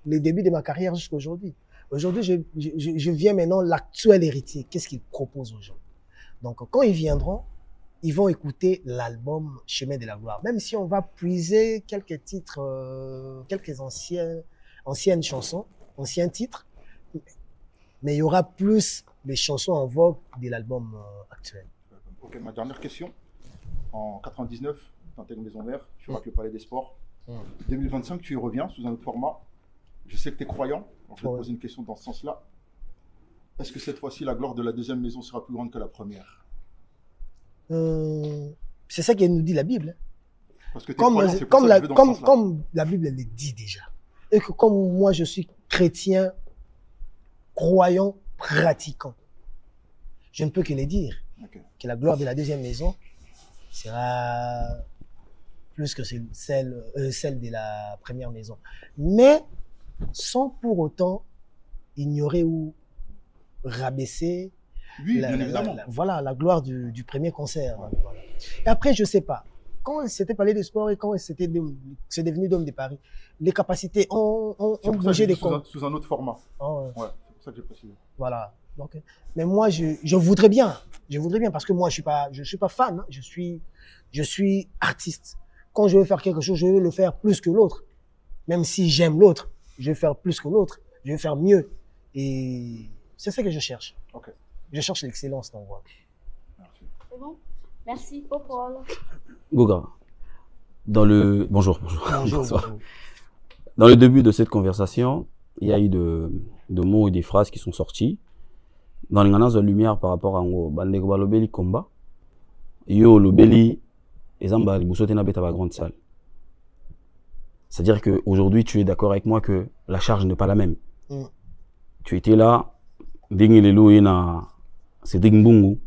les débuts de ma carrière jusqu'à aujourd'hui. Aujourd'hui, je viens maintenant l'actuel héritier. Qu'est-ce qu'il propose aux gens? Donc, quand ils viendront, ils vont écouter l'album Chemin de la Gloire. Même si on va puiser quelques titres, quelques anciennes chansons, anciens titres, mais il y aura plus les chansons en vogue de l'album actuel. Ok, ma dernière question. En 99, dans ta maison mère, tu rates le Palais des Sports. 2025, tu y reviens sous un autre format. Je sais que tu es croyant, donc je vais te poser une question dans ce sens-là. Est-ce que cette fois-ci, la gloire de la deuxième maison sera plus grande que la première? C'est ça qu'elle nous dit la Bible. Parce que comme la Bible elle le dit déjà. Et que comme moi je suis chrétien, croyant, pratiquant, je ne peux que le dire. Que la gloire de la deuxième maison sera plus que celle de la première maison. Mais sans pour autant ignorer ou rabaisser la gloire du premier concert. Voilà. Et après, je ne sais pas, quand c'était Palais des Sports et quand c'est devenu Dôme de Paris, les capacités ont bougé des comptes. Sous un autre format. Oh, ouais, c'est pour ça que j'ai précisé. Voilà. Donc, mais moi, je voudrais bien. Je voudrais bien parce que moi, je suis pas fan. Hein, je suis artiste. Quand je veux faire quelque chose, je veux le faire plus que l'autre. Même si j'aime l'autre, je vais faire plus que l'autre. Je vais faire mieux. Et c'est ce que je cherche. Okay. Je cherche l'excellence dans moi. Merci. C'est bon? Merci, Paul. Goga, bonjour. Bonjour. Dans le début de cette conversation, il y a eu de mots et des phrases qui sont sortis. Dans l'ingénieur de lumière par rapport à Bandego combat, yo lobeli et Zamba Boussoté n'a pas grande salle. C'est-à-dire qu'aujourd'hui, tu es d'accord avec moi que la charge n'est pas la même. Tu étais là, c'est Dingbungu,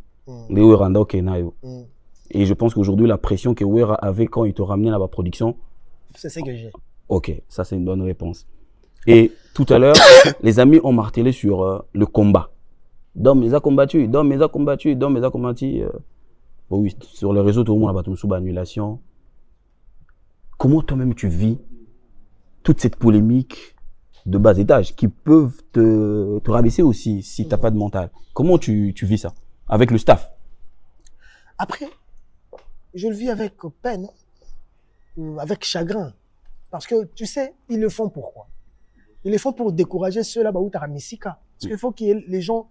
et je pense qu'aujourd'hui, la pression que Wera avait quand il te ramenait à la production. C'est ce que j'ai. Ok, ça c'est une bonne réponse. Et tout à l'heure, les amis ont martelé sur le combat. Dom les a combattus, Dom les a combattus. Bon, oui, sur les réseaux, tout le monde a battu sous annulation. Comment toi-même tu vis toute cette polémique de bas étage qui peuvent te rabaisser aussi si tu n'as pas de mental? Comment tu vis ça avec le staff? Après, je le vis avec peine, avec chagrin. Parce que, tu sais, ils le font pourquoi? Ils le font pour décourager ceux-là où tu as Messika. Parce qu'il faut que les gens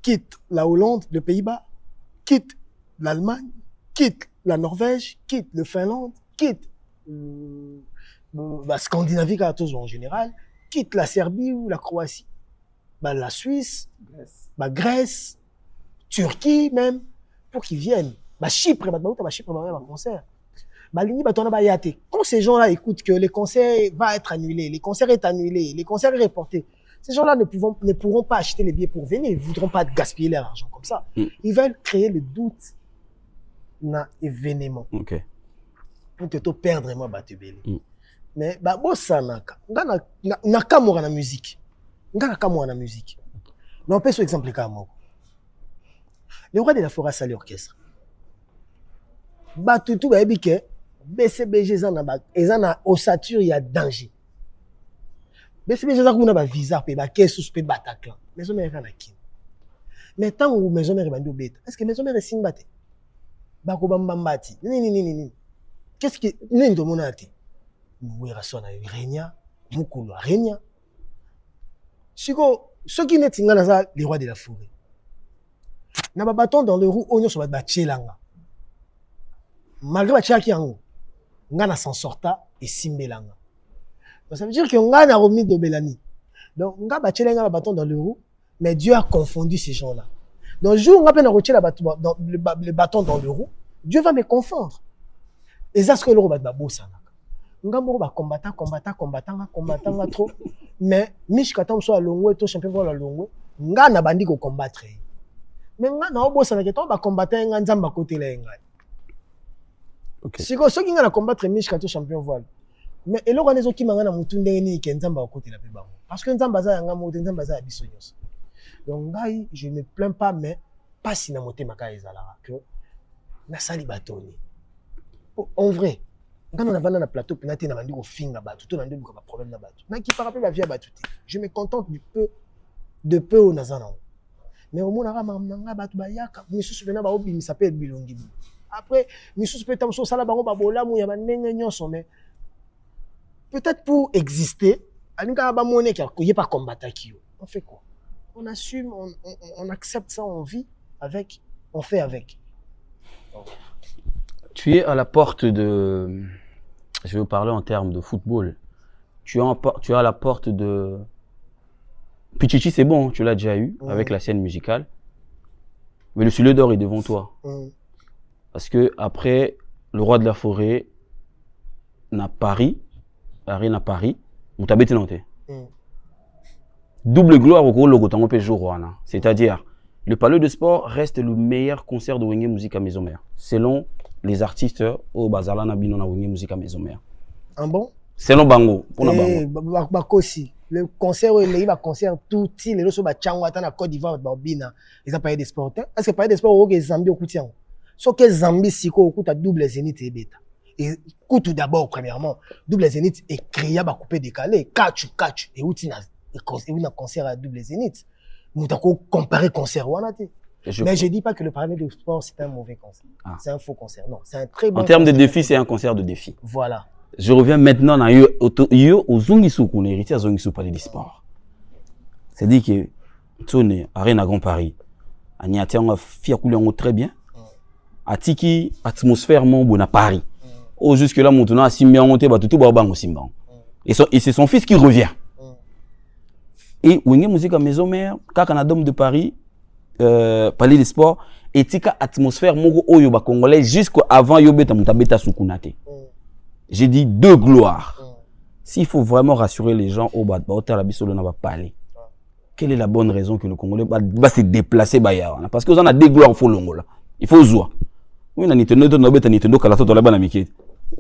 quittent la Hollande, les Pays-Bas, quittent l'Allemagne, quittent la Norvège, quittent le Finlande, quittent la Scandinavie en général, quittent la Serbie ou la Croatie, la Suisse, Grèce, Turquie même, pour qu'ils viennent. Chypre, un concert. Quand ces gens-là écoutent que les concerts vont être annulés, les concerts est annulé, les concerts est reportés, ces gens-là ne pourront pas acheter les billets pour venir, ils ne voudront pas gaspiller leur argent comme ça. Ils veulent créer le doute dans l'événement. Okay. Pour que tu perdre moi Batubeli. Mais ça naka moi na musique. Naka moi na musique. Mais on peut sur exemple comme moi. Le roi de la forêt sali orchestre. Tout ba ebike BCBG eza na ossature ya danger. BCBG eza kuna ba visa pe ba caisse sous pe Bataclan. Maison mère kana ki. Mais tant où maison mère bandi obeta. Est-ce que maison mère simba te? Ba ko bambati. Ni. Qu'est-ce que nini to monate? Nous rasona renya, mukulu renya. Siko ceux qui n'est tinga na les rois de la forêt. Na ba bâton dans le roue onyo so ba tchelanga. Malgré ba tchaki yango, nga na s'en sorta et simbelanga. Donc ça veut dire que nga na remis de Belani. Donc nga ba tchelanga ba bâton dans le roue, mais Dieu a confondu ces gens-là. Donc le jour où nga pe na retirer le bâton dans le roue, Dieu va me confondre. Et ça ce que le roue ba bossa. Nga moko ba combattant trop, mais mishkata so alongwe to champion pour la longwe, nga na bandi ko combattre. Mais nga na bossa na keto ba combattant nga nzamba côté la nga. Okay. Si ceux qui ont combattre Mishkato champion voile. Mais et là les autres qui m'ont na mutu ndeni ke nzamba à côté la pe bango. Parce que nzamba za nga moto nzamba za bisonyos. Donc ngai je ne plains pas mais pas si na moté maka ezala que na sali batoni. En vrai, quand on a vanda na plateau penate na bandi ko finga batu to na ndebu ka problème na batu. Na ki par rapport à vie batu. Je me contente du peu de peu au nazana. Mais au mona nga batu ba yaka, misu subena ba obi mi s'appelle bilongi. Après, Missous peut-être ça là-bas, mais peut-être pour exister, on fait quoi? On assume, on accepte ça, on vit avec, on fait avec. Tu es à la porte de... Je vais vous parler en termes de football. Tu es à la porte de... Pichichi, c'est bon, tu l'as déjà eu avec la scène musicale. Mais le Sulé d'or est devant toi. Parce que après, le roi de la forêt n'a Paris, n'a Paris, on t'a bêté nanté. Double gloire au gros logo, c'est-à-dire, le Palais de Sport reste le meilleur concert de Wenge Musique à Maison Mère, selon les artistes au Bazala Nabino na Wenge Musique à Maison Mère. Ah bon? Selon Bango, pour Bakosi. Le concert, il va concert tout il est sur Bachangwa, dans la Côte d'Ivoire, Barbina, ils ont Palais des Sports. Est-ce que Palais des Sports, au Zambie, au Koutian? Sauf que Zambie, si on a double zénith et bêta. Et tout d'abord, premièrement, double zénith est créé à couper décalé, catch, et où il y a un concert à double zénith. Nous avons comparé concert. Mais je ne dis pas que le Palais de Sport, c'est un mauvais concert. C'est un faux concert. Non, c'est un très bon. En termes de défi, c'est un concert de défi. Voilà. Je reviens maintenant au Zongisou, qu'on est hérité à Zongisou Palais du Sport. C'est-à-dire que, Tone, Arena Grand Paris, Agnati, on a fait très bien. Atiki atmosphère mon bon à Paris. Oh jusque là maintenant à Simba monté ba tout ba Simba. Et c'est son fils qui revient. Et Wenge Musique à Maison Mère, kaka dôme de Paris, Palais des Sports, et tika atmosphère mon oyo ba congolais jusqu'avant yobeta mutabeta sukunate. J'ai dit deux gloires. S'il faut vraiment rassurer les gens au bas de Bisolo n'a pas parlé. Quelle est la bonne raison que le Congolais va se déplacer parce que vous en a deux gloires au fond là. Il faut jouer. Oui, on a Nintendo Kalato dans la bonne amitié.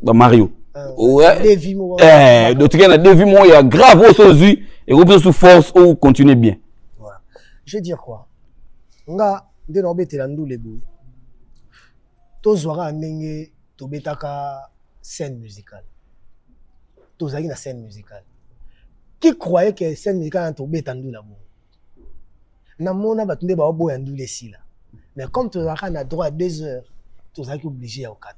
Mario. Ouais. D'autres cas, on a deux vies, il y a grave au sozu et reprendre sous force ou continuer bien. Voilà. Je veux dire quoi? Nga, de l'obé telandou les bouts. Tozwara nenge, tobetaka scène musicale. Tozaki na scène musicale. Qui croyait que scène musicale tobé tandou la bouts? Namona batunde ba obo yandou les si là. Mais comme tozaka na droit à 2 heures, tu es obligé à 4.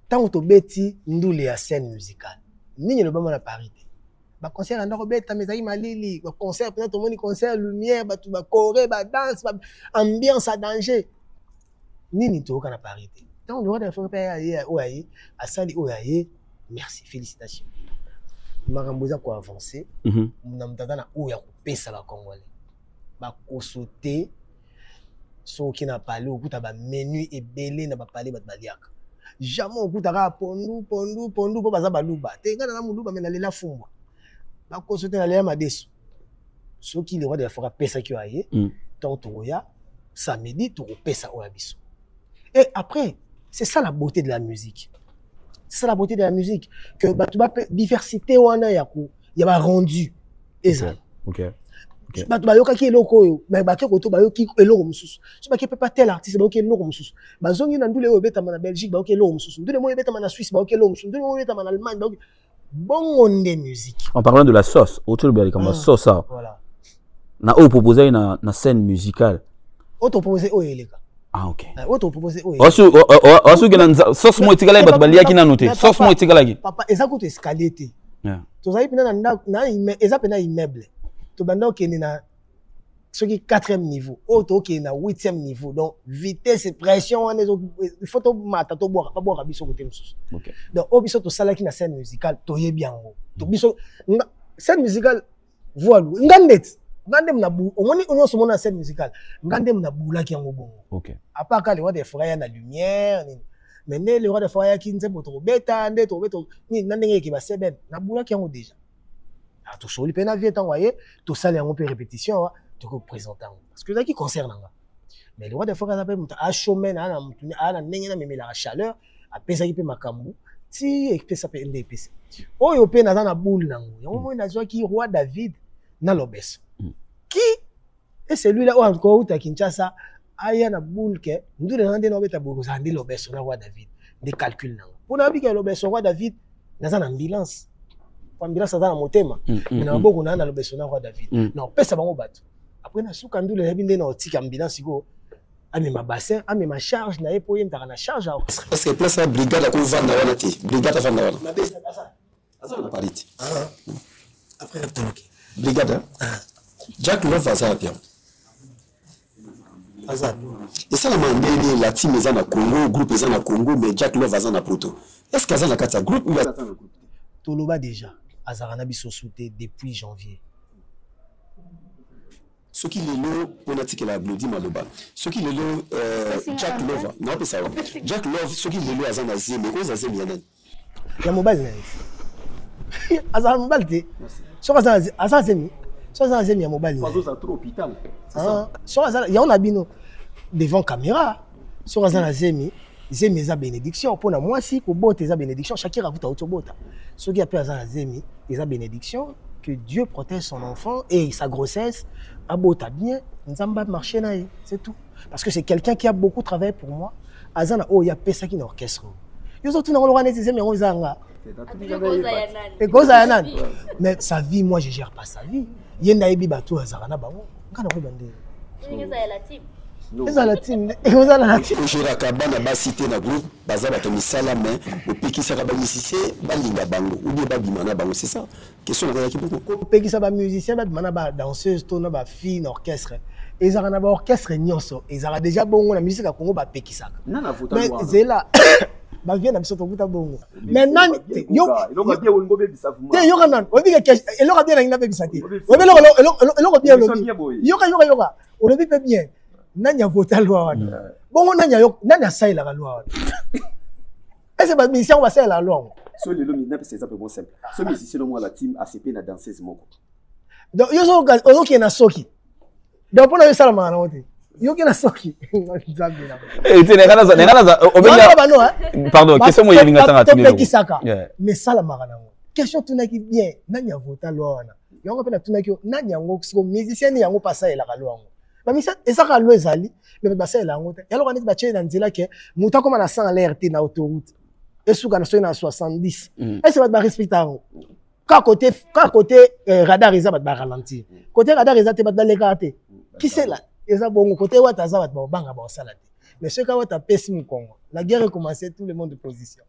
Tant que tu beti ndoule ya scène musicale. Ni le moment à Paris. Ba concert en Robert Tamezai Malili, ba concert peut-être tout le monde concert lumière, ba tout ba choré, ba danse, ba ambiance à danger. Ni to kana Paris. Tant le roi de faut pas oyaye, à sali oyaye. Merci, félicitations. Maramboza ko avancer. Namtaka na oya ko pesa ba Congolais. Ba ko sauter. So qui n'a pas au bout à menu et belé n'a pas parlé de baliaka. Jamais au bout à pondu pour baza baluba. T'es gars dans muluba mais n'allez la fumba. Ba ko sauter n'allez ma desu. So qui le roi de la forêt pesa qui a yé. Tant toya samedi to pesa o abiso. Et après c'est ça la beauté de la musique. C'est ça la beauté de la musique que bah tu vas diversité wana yako. Il y a rendu. Et ça. OK. bato bayokaki eloko oyo mais bake koto bayoki eloko mosusu so bake pepa tel artiste bayoki eloko mosusu bazongi na ndule oyo ebetama na Belgique bayoki eloko mosusu ndule moyo ebetama na Suisse bayoki eloko mosusu ndule moyo ebetama na Allemagne bayoki bongo nde musique. En parlant de la sauce autour de la sauce ça voilà na o proposer na scène musicale auto proposer oyo eleka. Ah ok. Auto proposer oyo osu gena sauce mo etikala bato baliaki na noté sauce mo etikala ki papa eza ko to escalier te tozali pena na eza pena immeuble to banda okende na soki 4e niveau auto okende na 8e niveau donc vitesse pression wana il faut to mata to boka pa boka biso côté mosusu. OK. Donc o biso to salaki na scène musicale to yebi yango to biso scène musicale voilà ngandet ngandem na bu omoni onyo somo na scène musicale ngandem na bulaki yango bongo. OK. À part quand les rois des forêts na lumière mais né les rois des forêts qui nze poto beta ndé to beto ni nandenge ki ba seben na bulaki yango déjà. Ah to soli pena vie tant voyez to sali yango pe répétition to ko présenter parce que ça qui concerne nga mais les rois des forêts ça peut a chômer na mutuni ana ndenge na memela la chaleur a pesa ki pe makambu ti e pesa pe ndé pesa oyo pe na na boule nango yango mo na zo ki roi David na lobeso qui et celui-là ou encore à Kinshasa aya na boule ke ndule nande no beta boko zandi lobeso na roi David des calculs nango pour na bi ke lobeso roi David na za na ambulance ambulance za na motema na boko na lobeso na roi David non pesa bango bato après na suka ndule ya binde na otika ambulance go ami ma bassin ami ma charge na epo yem na charge parce que place la brigade à vendre wana ti brigade vendre wana na besa ça na pariti après la toloki brigade Jack Love azala bien. Azala. Et ça la mandé la team est en Congo, groupe est en Congo, mais Jack Love azala proto. Est-ce qu'azala kata groupe ou azala groupe? Toloba déjà. Azala na biso souté depuis janvier. Ce qui est là, on a dit que la bloody maloba. Ce qui est là, Jack Love, non pas ça. Jack Love, ce qui est là azala zé, mais quoi azala yanen? Ya mobile na. Azala mobile te. So azala zé. Ça c'est un mobile. Pas trop hôpital. Il y a un abino devant caméra. Sur un zemi, zemi za bénédiction pour moi si pour bote za bénédiction chacun raconte autre bote. Ce qui appelle ça zemi, za bénédiction que Dieu protège son enfant et sa grossesse a bota bien, nzamba marcher na c'est tout. Parce que c'est quelqu'un qui a beaucoup travaillé pour moi. Azana oh il y a pesa qui orchestre. Yo zo tuna ngolwa nezi zemi ngozanga. Et cause à Yanan. Mais sa vie moi je gère pas sa vie. Yenda ebi bato azarana bango ngana ko bande eza la team eza la team ojera kabana ba cité na groupe bazaba to misala mais opekisa ka ba musicien balinga bango ou bien ba bimana bango c'est ça question na ki beaucoup opekisa ba musicien ba bimana ba danseuse to na ba fille na orchestre ezara na ba orchestre nyonso ezara déjà bongo na musique ya Congo ba pekisaka mais zela ba vient na biso to buta bongo mais nani yo bien on ngobé bisavuma te yo kanan o bige eloko bien na bebisa te o be eloko bien yoka o le bi bien nani a voté loi wana bongo nani a saïla la loi wana est-ce que ba mission va saïla la loi so le lomi na c'est ça peu bon simple so musicien moi la team ACP na danseuse moko donc yo so o ki na soki donc pour na sala mana wote yo ki na soki nzambe na et tu n'es pas pardon question moi il ngata ngata mais sala mana question tunaki bien nani a voté loi wana yango pe na tunaki nani yango siko musicien yango pas saïla la loi bamisa ezaka lo ezali mais basa elango te yalo kaneti bache na nzela ke muta koma na 100 alerte na autoroute esuka na so na 70 est-ce ba respecter ka côté radar eza ba ralentir côté radar eza te ba leka te qui c'est là eza bongo côté wata za ba banga ba sala te mais ce ka wata pesi mu Congo la guerre a commencé tout le monde de position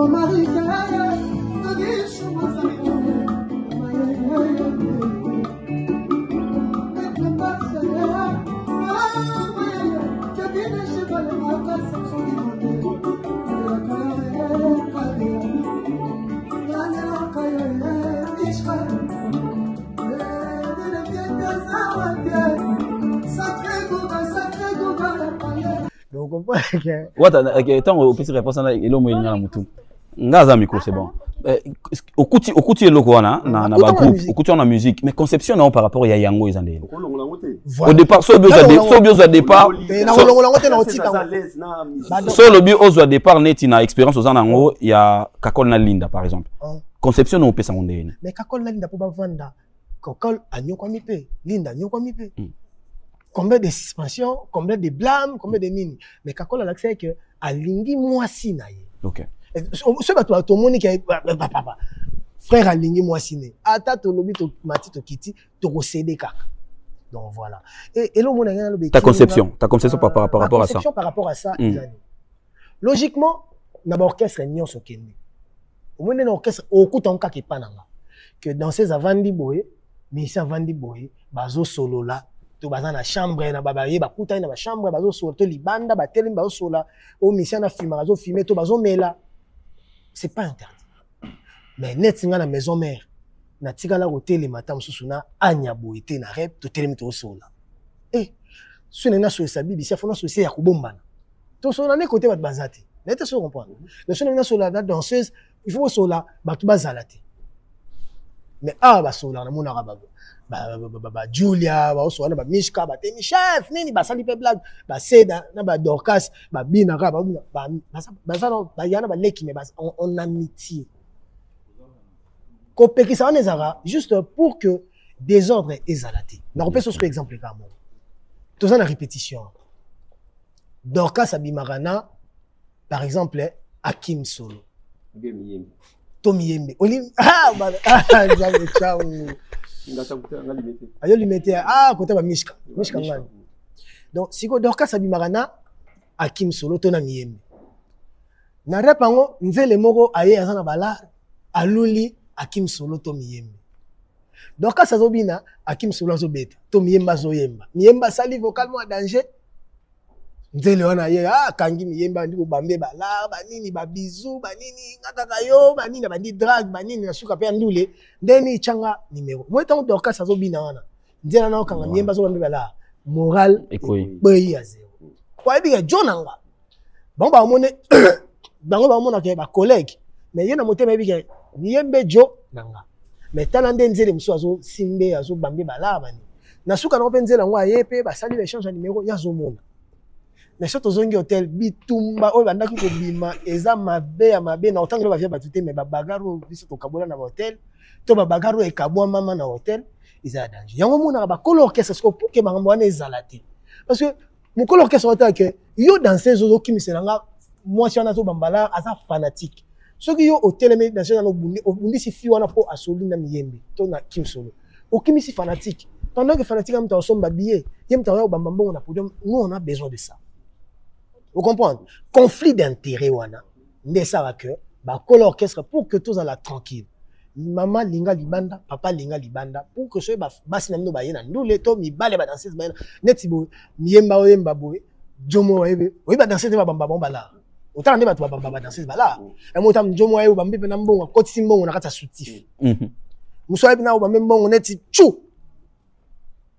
Donc, on peut que... Ouais, tant au petit réponse, il y a un mouton. Ngaza micro, c'est bon. Au couti est loco, na groupe, au couti on a musique, mais conception non par rapport à Yango et Zandé. Au départ, soit bio au départ, soit le bio au départ net na expérience aux Zanango, il y a Kakol na Linda par exemple. Conception non peut s'amonder. Mais Kakol na Linda pour pas vendre. Kakol a nyoko mipe, Linda nyoko mipe. Combien de suspensions, combien de blâmes, combien de nini. Mais Kakol a l'accès que à lingi moisi na ye. OK. Ce que toi, tout le monde qui est frère aligné moi ciné. Ata to lobi to mati to kiti to céder kaka. Donc voilà. Et le monde a ta conception par rapport à ça. Par rapport à ça, logiquement, d'abord orchestre nion so kende. Au moins dans orchestre au coup en cas qui pananga. Que dans ces avandi boy, mais ici avandi boy, bazo solo là. To baza na chambre na baba ye ba kuta na ba chambre bazo solo to libanda ba telim bazo sola o mission na film bazo filmer to bazo mela. C'est pas interdit. Mais net singa na maison mère na tika la hotel matin mususu na anya boité na rep to telemi to sola. Eh ce na so sabi bi fona so se ya kubombana. To sola ne côté bat bazate. Net se comprendre. Le ce na sola la danseuse il faut sola ba to bazalate. Mais ba sola na mona rababo. Ba Julia ba so na ba Mishka ba temi chef nini ba sali pe blague ba Seda na ba Dorcas ba Bina ba ba yana ba leki mais on amitié kopeki ça nezara juste pour que désordre ezalate na repère sur exemple comme moi tout ça na répétition Dorcas abimarana par exemple Hakim Solo Tomi Yembe Olim jamais ciao ayo limité côté ba Mishka ngani donc siko Dorcas abimarana Hakim Solo to na Miyembe na repango nzele moko aye azana bala aluli Hakim Solo to Miyembe Dorcas azobina Hakim Solo azobeta to Miyemba zoyemba Miyemba sali vocalement danger nzele wana ye kangi Miyemba ndiko bambe bala banini ba bisou banini ngata yo banini bandi drag banini na suka pe ndule ndeni changa numéro moi tant Dorcas azobina wana nzela na okanga Miyemba zo bambe bala moral boyi ya zéro kwa biga jonanga bon ba mone bango ba mona ke ba collègue mais yena motema biga Miyembe jo nanga mais talande nzele mso azo simbe azo bambe bala bani na suka na open nzela ngwa yepe ba sali échange ya numéro ya zo mona mais surtout zongi hotel bitumba o bandaki ko bima eza mabe ya mabe na otangelo ba via batute mais ba bagaro biso to kabola na hotel to ba bagaro e kabwa mama na hotel eza danger yango mona ba kolo orchestre sko pour que bango wana ezalate parce que mon kolo orchestre ota que yo danser zo kimiselanga moi si on a zo bambala aza fanatique ce qui yo hotel mais danser na obundi si fi wana po asoli na Miyembe to na Kim Solo o kimisi fanatique pendant que fanatique am ta somba billet yem ta yo bambambo na podium nous on a besoin de ça. Vous comprenez? Conflit d'intérêt wana. Ndesa que ba kolo orchestre pour que tous la tranquille. Maman linga libanda, papa linga libanda pour que ce basi na mino ba yena ndule to mi bale ba danser ba netibo Miyemba oyemba boy jomo ebe oyi ba danser ba bamba bomba la. Autant ne ba to bamba ba danser ba la. E motam jomo ayo bambe pe na mbongo kotisi mbongo na kata soutif. Muso ebe na ba mbongo neti chu.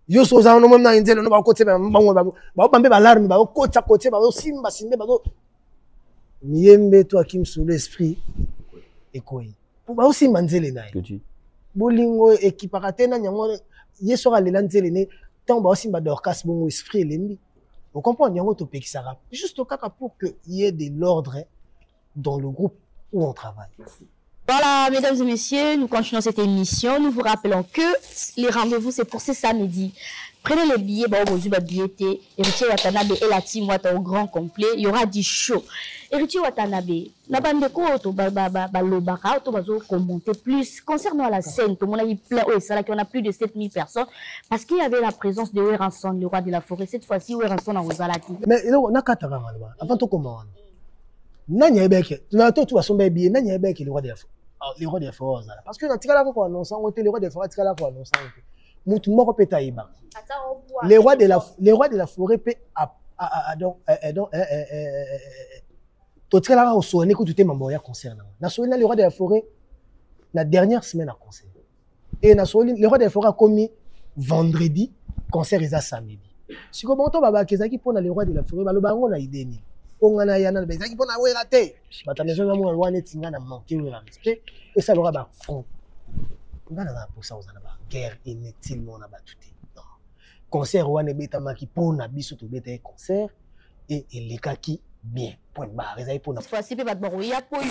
Yo so za no même na nzelo no ba côté ba bango ba bambe ba larme ba côté ba simba simbe ba Miyembe to Hakim Solo esprit ekoi pour ba aussi manzele na ye bolingo ekipaka na nyango yeso ga lela nzele ne tant ba aussi ba Dorcas bongo esprit lembi vous comprenez nyango to pekisaka juste kaka pour que il y ait de l'ordre dans le groupe où on travaille. Voilà, mesdames et messieurs, nous continuons cette émission. Nous vous rappelons que les rendez-vous, c'est pour ce samedi. Prenez les billets, billetté. Héritier Watanabe et la team Wata au grand complet. Il y aura 10 shows. Héritier Watanabe, la bande de koto, balobara, commenter plus. Concernant la scène, tout le monde a eu plein, c'est là qu'on a plus de 7000 personnes. Parce qu'il y avait la présence de Weranson, le roi de la forêt. Cette fois-ci, Weranson a Ozalati. Mais, il y a un avant tout comment? Nani ebeke. Tu n'as tout à son baby. Nani ebeke le roi des forêts. Parce que dans tika la ko annonce on le roi des forêts tika la ko annonce. Mutu moko peta iba. Les rois de la forêt peut donc to tika la ko sonner ko tout est membre ya concert na. Na sonner le roi de la forêt la dernière semaine à concert. Et na sonner le roi de la forêt a commis vendredi concert est à samedi. Si ko bonto baba kezaki pona le roi de la forêt baloba ngo na idée ni. Ongana yana bezaki pona wera te. Bata maison na mo wana tinga na manquer le respect et ça l'aura ba front. Ngana na pour ça on a ba guerre inutilement na ba tout. Non. Concert wana betama ki pona biso to beta concert et les kaki bien. Point barre ezai pona. Fois pe ba boya po yo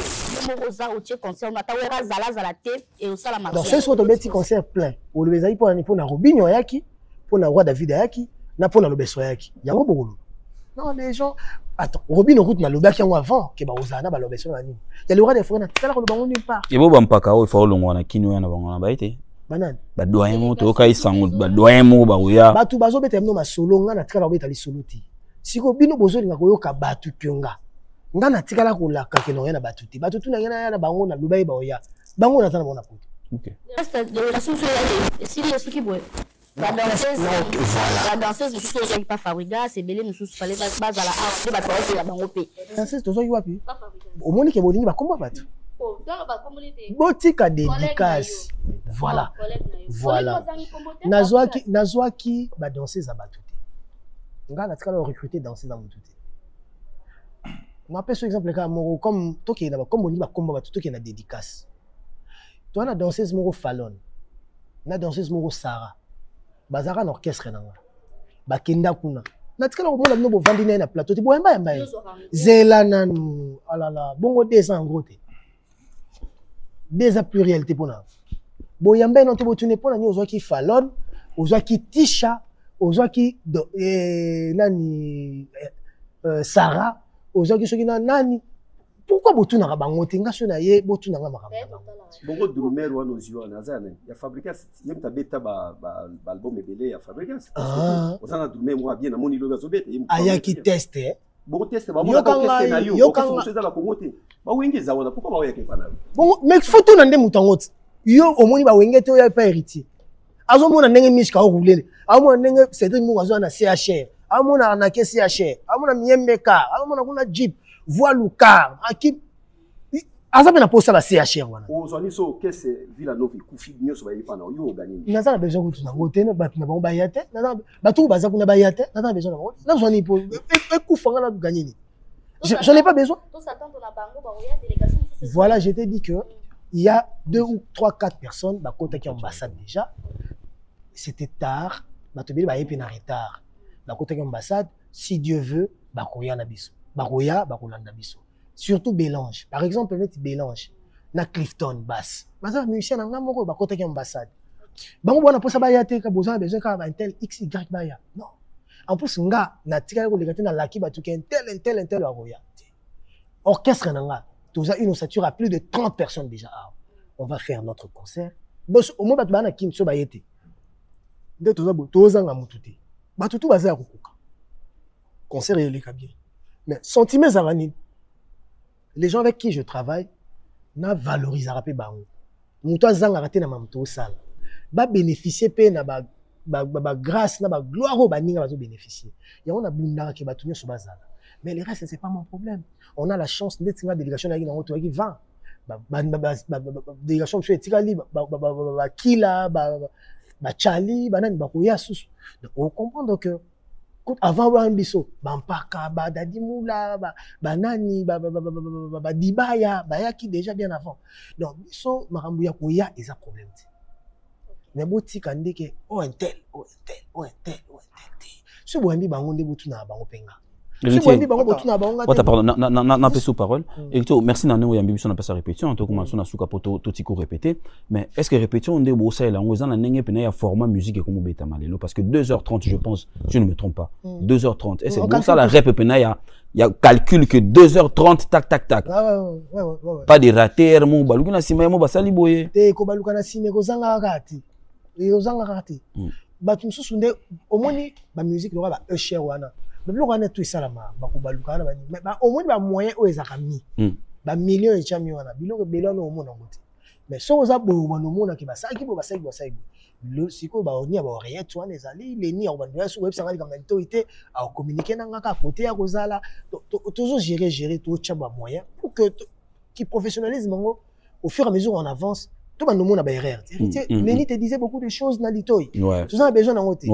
mo rosa o tie concert na ta wera zala te et au sala marché. Donc ce soit to beti concert plein. O le bezai pona Robinho yaki, pona roi David yaki, na pona lobeso yaki. Yango bokolo. Non, les gens. Attends, Robin route na lobaki yango avant que ba ozana ba lobeso na nini. Ya le roi des forêts na tikala ko bango nulle part. Et bo bampaka o fa olongwa na kino yana bango na baite. Banane. Ba doyen mo to kai sango ba doyen mo ba oya. Batu bazo beta no masolo nga na tikala ko beta li solo ti. Siko bino bozo linga ko yoka batu kyonga. Nga na tikala ko la ka keno yana batu ti. Batu tu na yana bango na lobai ba oya. Bango na tana bona poto. OK. La source est si les qui boit. La danseuse, je suis pas Fariga, c'est belé, nous sommes fallait base à la art, de battre la banopé. Danseuse, tu vois, puis. Au moins, que Bolini va comment battre. Botika dédicace. Voilà. Voilà. Nazwaki, bah danseuse à battre. On a recruté danseuse à battre. On appelle ce exemple comme Toki, comme on dit, comme battre, Toki na dédicace. Toi, la danseuse Moro Fallon, la danseuse Moro Sarah. Bazara na orchestre na nga bakenda kuna na tikala ko mona no bo vandina na plateau ti boyamba yamba zela nanu alala bongo 200 en gros te 200 pluriel te pona boyamba non te botune pona ni ozwa ki Fallon ozwa ki Tisha ozwa ki nani Sarah ozwa ki soki na nani. Pourquoi botuna ka bango te nga so na ye botuna nga makambo bongo drumer wana ozio na zana ya fabricas yem tabeta ba album ebele ya fabricas ozana drumer mo bien na moni lo bazobeta yem aya ki teste bongo teste ba mo ka teste na yo ka so za la kongote ba wengeza wana pourquoi ba oyake pana bongo mais photo na nde mutangote yo omoni ba wengete yo pa héritier azomona ndenge mishka o rouler azomona ndenge Cédric Mungu azona CHR azomona na ke CHR azomona miembeka azomona kuna Jeep voile car aki azabe na posa la CHR wana ozoni so kese villa nova kufi nyoso ba yipana yo gagné naza na besoin kutu na ngote na bat na bango ba yate naza batu baza kuna ba yate naza na besoin na bango na zoni po ekufa nga na gagner ni j'en ai pas besoin. Voilà, je t'ai dit que il y a 2 ou 3 4 personnes bah côté qui ambassade déjà c'était tard bah tu ba yepi na retard bah côté qui ambassade si Dieu veut bah koya na biso baroya bakolanda biso surtout Bélange par exemple net Bélange na Clifton basse baza musicien na ngamoko bakota ki ambassade bango bona posa ba yate ka besoin ka ba intel xy baya non en plus nga na tika ko lekate na laki batu ki intel baroya orchestre na nga toza une ossature à plus de 30 personnes déjà on va faire notre concert boss au moins batu bana kinso ba yete de toza nga mututi batu tu baza kokuka concert yeleka bien. Mais sentiments zarani, les gens avec qui je travaille, na valorisé rapé bango. Mouto zanga raté na mamto sala. Ba bénéficier pe na ba grâce na ba gloire au baninga bazo bénéficier. Ya on a bunda ke batunyo so bazala. Mais le reste c'est pas mon problème. On a la chance d'être une délégation na ngi to qui 20. Délégation je tikali ba kila ba chali banani ba koya susu. On comprend que avant Wambiso, Bampaka, Dadimoula, Banani, Dibaya, Bayaki déjà bien avant. Donc, Biso, Marambouya, Koya, ils ont un problème. Mais Bouti, quand dit que, oh, un tel. Ce Wambi, Bangon, de Boutuna, Bangopenga. Pardon, n'a pas sous parole. Et merci Nano Yambi on a passé répétition en tout cas on a sous capoto tout tico répété mais est-ce que répétition on est bossa là on a n'engé pena ya format musique et comme beta malelo parce que 2h30 je pense je ne me trompe pas 2h30 et c'est bon ça la rep pena il y a calcul que 2h30 tac ouais. Pas de rater mon baluki na sima mo basali boye te ko baluka na sima ko zanga kati e ozanga kati batu mususu nde omoni ba musique lo ba cher wana Mais le roi tout ça là, mais au moins les moyens où ils ont mis, les millions de champions, biloko belon au monde en côté. Mais si on a beau no monde qui va ça qui va ça le siko ba oni ba rien toi les alliés les ni on va sur web ça comme autorité à communiquer dans un côté à Rosala toujours gérer tout chamba moyen pour que qui professionnalisme au fur et à mesure on avance tout le monde a ba erreur héritier Léni te disait beaucoup de choses dans l'itoy tout ça a besoin d'un côté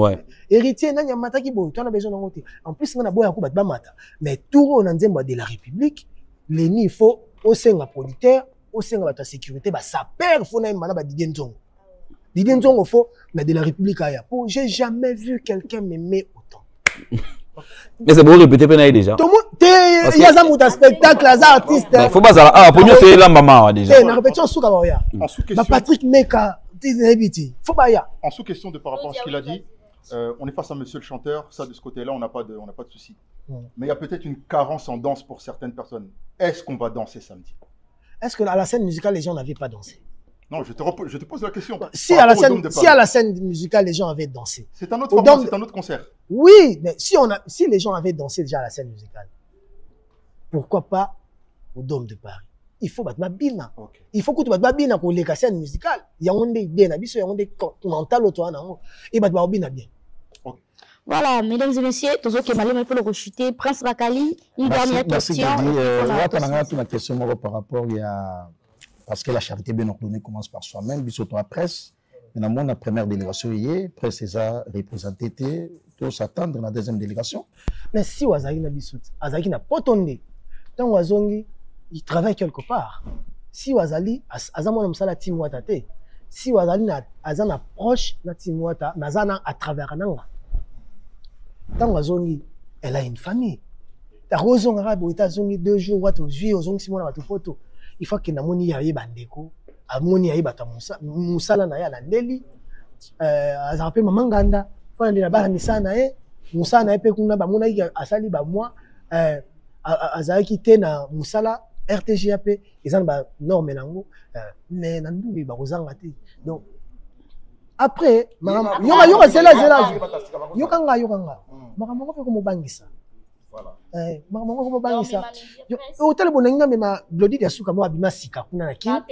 héritier nanya mata ki boy tu as besoin d'un côté en plus on a boya ko ba mata mais tout on nzembo de la République Léni il faut au sein producteur au sein de la sécurité bah ça perd faut na mana ba Didier Nzongo faut mais de la République aya pour j'ai jamais vu quelqu'un m'aimer autant. Mais c'est bon répéter peine déjà. Tout le monde il y a ça un spectacle les artistes. Il faut pas ça ah pour nous c'est la maman déjà. Na répétition sous ka ba ya. Ba Patrick Meka Tinebiti. Faut pas ya. En sous-question de par rapport à ce qu'il a dit, on est face à monsieur le chanteur, ça de ce côté-là on n'a pas de souci. Mais il y a peut-être une carence en danse pour certaines personnes. Est-ce qu'on va danser samedi? Est-ce que à la scène musicale, les gens n'avaient pas dansé? Non, je te pose la question. Si à la scène musicale, les gens avaient dansé. C'est un autre format, c'est un autre concert. Oui, mais si les gens avaient dansé déjà à la scène musicale, pourquoi pas au Dôme de Paris? Il faut battre ma bina. Il faut que tu battes ma bina pour les scènes musicales. Il y a un des bien, il y a un des mental autour et battre ma bina bien. Voilà, mesdames et messieurs, tous ceux qui m'ont pour le rechuter, Prince Bakali, une dernière question. La question par rapport à parce que la charité bien ordonnée commence par soi-même, puis surtout la presse. Maintenant, la première délégation hier, presse les a représenté, tous s'attendre dans la deuxième délégation. Mais si Wazaki n'a bisou, Wazaki n'a pas tourné, tant Wazongi, il travaille quelque part. Si Wazali, Azamon Msala Timouatate, si Wazali n'a Azan approche na Timouata, Nazana à travers Nanga. Tant Wazongi, elle a une famille. Ta Rosong arabe aux États-Unis 2 jours, ou vie aux Zong Simon à tout photo. Il faut que Namoni aille bandeko, Amoni aille batamusa, Musala na ya landeli, Azape Mamanganda, faut aller là-bas Misana Musa na pe kuna ba mona asali ba moi, Azaki te na Musala RTGAP, ils ont ba norme nango, mais nandu ba kozanga te. Donc après, yoka c'est là, yokanga. Makamoko pe ko mobangisa. Voilà. Makamoko ko mobangisa. Hotel bonenga mema blodi de suka mo abima sika kuna na kin.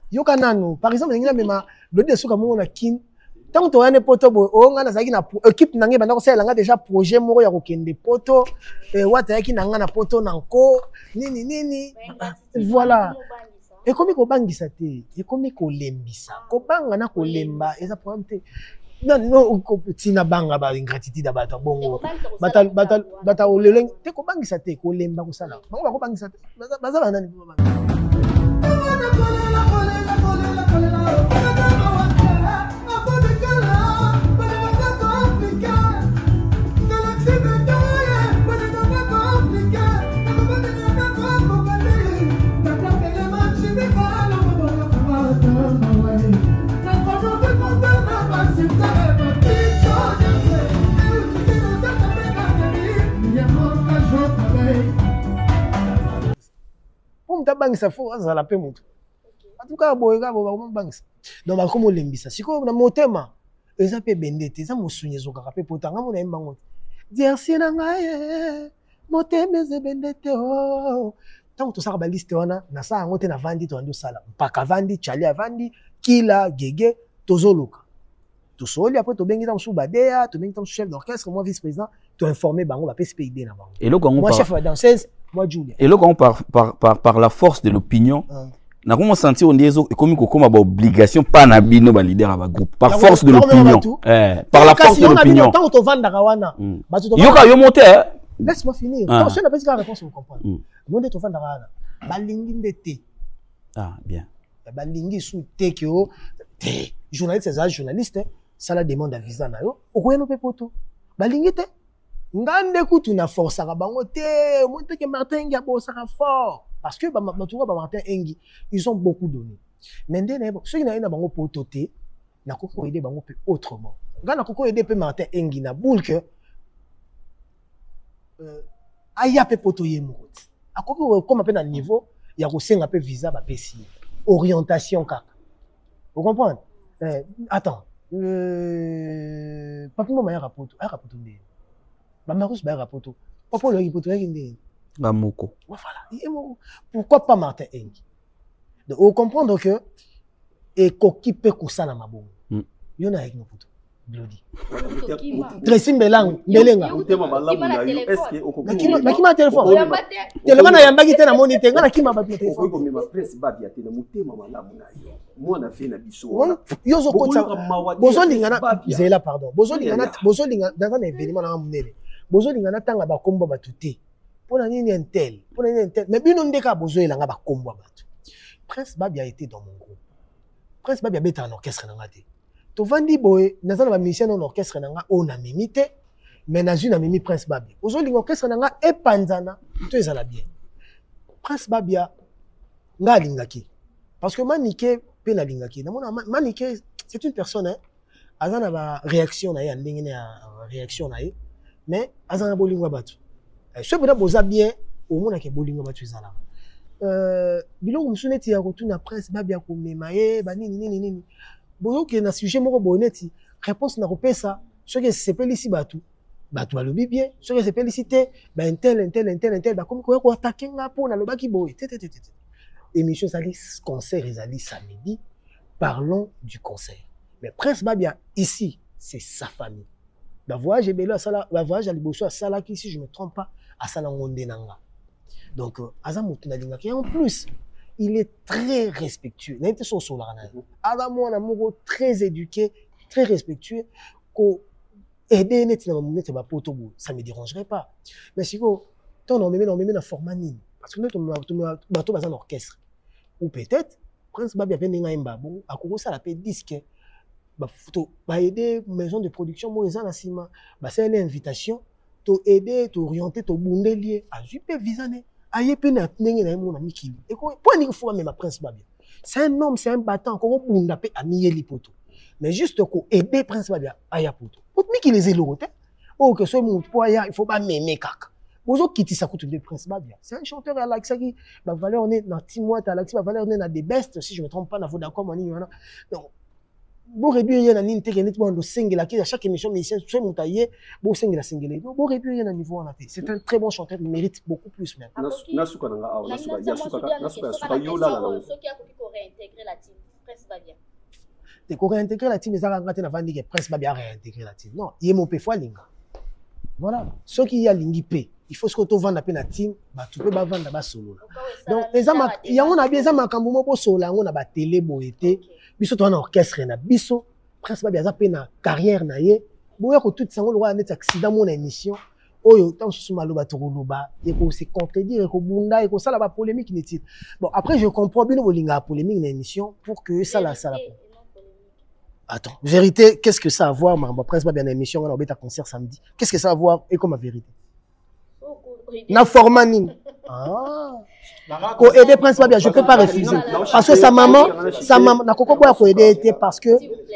Yoka nanu, par exemple nenga mema blodi de suka mo na kin. Tant que tu as un poto, on a une équipe nange bana ko sala nga déjà projet moko ya kokende poto, wata yaki nanga na poto nanko, nini. Voilà. Et comme ko bangisa te, et comme ko lembisa. Ko banga na ko lemba, eza problème te. Non, ko tina banga ba ingratitude da bata bongo. Bata oleleng, te ko bangisa te, ko lemba ko sala. Bango ba ko bangisa te. Baza bana ni ko banga. Bangisa fo azala pe mutu atuka boyega bo bangisa donc ba komo lembisa siko na motema eza pe bendete eza musunyezo kaka pe potanga mona embango diersi na ngai motema ze bendete oh tant to saka ba liste wana na sa ngote na vandi to ando sala mpaka vandi chali avandi kila gege tozoluka to soli après to bengi ta musu badea to bengi ta chef d'orchestre moi vice-président to informer bango ba PSPID na bango et le Congo moi chef de danseuse moi Julia. Et là, par la force de l'opinion, on a comment sentir on dit comme une obligation pas nabino ba leader à groupe par force de l'opinion. Par la force de l'opinion. Tant que tu vends Darawana, yo monter. Laisse-moi finir. Quand je n'ai pas la réponse, vous comprenez. Monde tu vends Darawana. Balingi ndete. Ah bien. Balingi sous tekeo. Journaliste c'est journaliste, ça la demande à visa na yo. Okoyeno pe poto. Balingi te. Ngande kutu na force à bango te monte que Martin Engi a bossé fort parce que Martin Engi ils ont beaucoup donné maintenant ceux qui n'ont pas bango pototé na koko aider bango peu autrement ngana koko aider peu Martin Engi na boule que aya pe potoyer moti akoko comme appelle na niveau ya ko senga peu visa ba pesi orientation kaka vous comprenez attends papi mo maya rapoto ndé Marcus Bayer Poto. Papa le Poto qui Bamoko. Voilà. Pourquoi pas Martin Eng? Donc on comprend que et koki pe kusala mabongo. Yona avec nos potos. Blodi. Tracy Mbelang, Mbelenga. Nakima téléphone. Téléphone na yamba kite na moniteur, ngana kima ba téléphone. Ko mema presse ba bia te na mutema malamu na yo. Mwana fe na biso. Yozo kotsa. Bozo lingana zela pardon. Bozo lingana dans un événement na munene. Bozo lingana tanga ba kombo ba tuté. Pona nini intel. Mais bino ndeka bozo elanga ba kombo ba tu. Prince Babia été dans mon groupe. Prince Babia beta en orchestre na ngate. To vandi boy, naza na ba musicien en orchestre na nga o na mimite, mais na na mimi Prince Babia. Ozo linga orchestre na nga e panzana, to ezala bien. Prince Babia nga lingaki. Parce que Manike pe na lingaki. Na mona Manike, c'est une personne hein, azana ba réaction na ye ndenge na réaction na ye, mais azana bolingwa batu. Ce que boza bien, au mona ke bolingwa batu ezala. Biloko msuneti ya kotuna Prince Babia ko memaye ba nini. Bozo ke na sujet moko boneti réponse na kopesa ce que c'est pelisi batu balobi bien ce que c'est félicité ba intel ba comme ko attaquer nga po na lobaki boy émission sali concert ezali samedi parlons du concert mais Prince Babia ici c'est sa famille ba voyage ebelo sala ba voyage à liboso sala ki si je me trompe pas à sala ngonde nanga donc azamutu na linga qui en plus il est très respectueux. Il est très éduqué, très respectueux. Aider ça ne me dérangerait pas. Mais si vous on met dans format nini parce que nous bateau dans un orchestre ou peut-être Prince Babia Benenga bon à cause ça la paix disque aider maison de production moi ils en ciment c'est une invitation to aider to orienter to bundelier à super visané. Aye pena ndenge na mon ami Kili. Et quoi ni faut même Prince Babia. C'est un homme, c'est un battant ko bunda pe amiyeli poto. Mais juste ko aider Prince Babia aya poto. Pour mi ki les élorote. Oh que ce monde pour aya, il faut pas m'aimer kaka. Bozo kiti sa kutu de Prince Babia. C'est un chanteur à l'axaki. Ba valeur on est dans 6 mois à l'axi, ba valeur on est dans des best si je me trompe pas na Vodacom en ligne. Donc bon réduire na nini teke nettement do single à chaque émission musicien soit montaillé bon single à single bon réduire na niveau en a c'est un très bon chanteur il mérite beaucoup plus même nasuka nanga awa nasuka yola la ceux qui a copié pour réintégrer la team Prince Babia te ko réintégrer la team ezaka ngate na vandi que Prince Babia réintégrer la team non il mon pe fois linga voilà ceux qui y a lingi pe il faut ce que to vendre pe na team ba tu peux ba vendre ba solo donc les ama yango na bien za makambo mo po solo yango na ba télé boete biso to na orchestre na biso Prince Babia za pe na carrière na ye boya ko tout sango lo net accident mon émission oyo tant sous maloba to loba et ko se contredire ko bunda et ko sala ba polémique n'est-il bon après je comprends bien le linga polémique na émission pour que ça la attends vérité qu'est-ce que ça a à voir ma Prince Babia na émission on beta concert samedi qu'est-ce que ça a à voir et comme vérité na format nini ko aider Prince Babia je peux pas refuser parce que sa maman na koko boya ko aider était parce que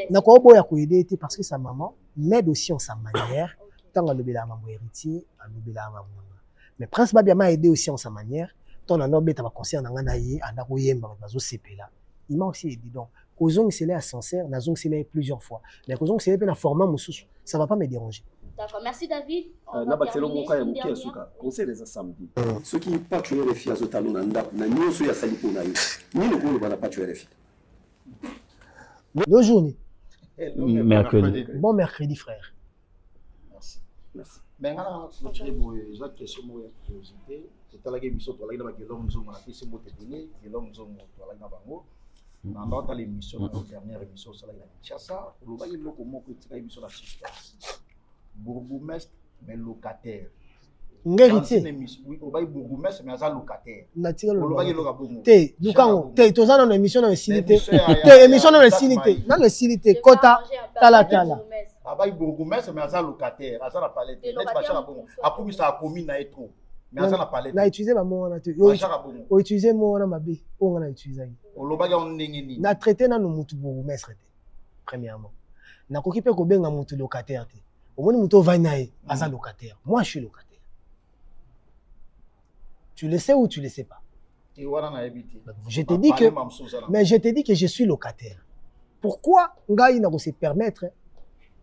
na koko boya ko aider était parce que sa maman m'aide aussi en sa manière tant le bela mambo héritier le bela mambo mais Prince Babia m'a aidé aussi en sa manière tant na beta ba concert na ngana ye anda ko yemba bazo sepela il m'a aussi aidé donc kozong c'est là sincère na zong c'est là plusieurs fois mais kozong c'est là na format mususu ça va pas me déranger. D'accord, merci David. Na batelo moka ya muki asuka. Conseil les samedi. Ceux qui pas tuer les filles à talon na nyoso ya sali pona yo. Ni le golo bana pas tuer les filles. Deux journées. Mercredi. Bon mercredi frère. Merci. Merci. Mais ngana clôturer boy, j'ai question moi curiosité. C'est la game sur la gelom zoom na pisi bote télé, gelom zoom to la na bango. Dans l'émission la dernière émission sur la Kinshasa, le ba yelo ko moko tika émission la assistance. Bourgmestre mais locataire. Ngéritier. Oui, on va y bourgmestre mais un locataire. Te, Lukango, te, tu as une émission dans le silité. Te, émission dans le silité. Dans le silité, Kota, Tala. Ah bah, bourgmestre mais un locataire. À ça la palette. Net machin la bon. Après ça a commis na trop. Mais à ça la palette. Na utiliser ma mot na te. O utiliser mot na mabe. On a utilisé. O lobaga on ndengeni. Na traité na no mutu bourgmestre te. Premièrement. Na kokipe ko benga mutu locataire te. Au moins, nous sommes locataire. Moi, je suis locataire. Tu le sais ou tu ne le sais pas? Je te dis que, mais je te dis que je suis locataire. Pourquoi Ngaï n'a pas se permettre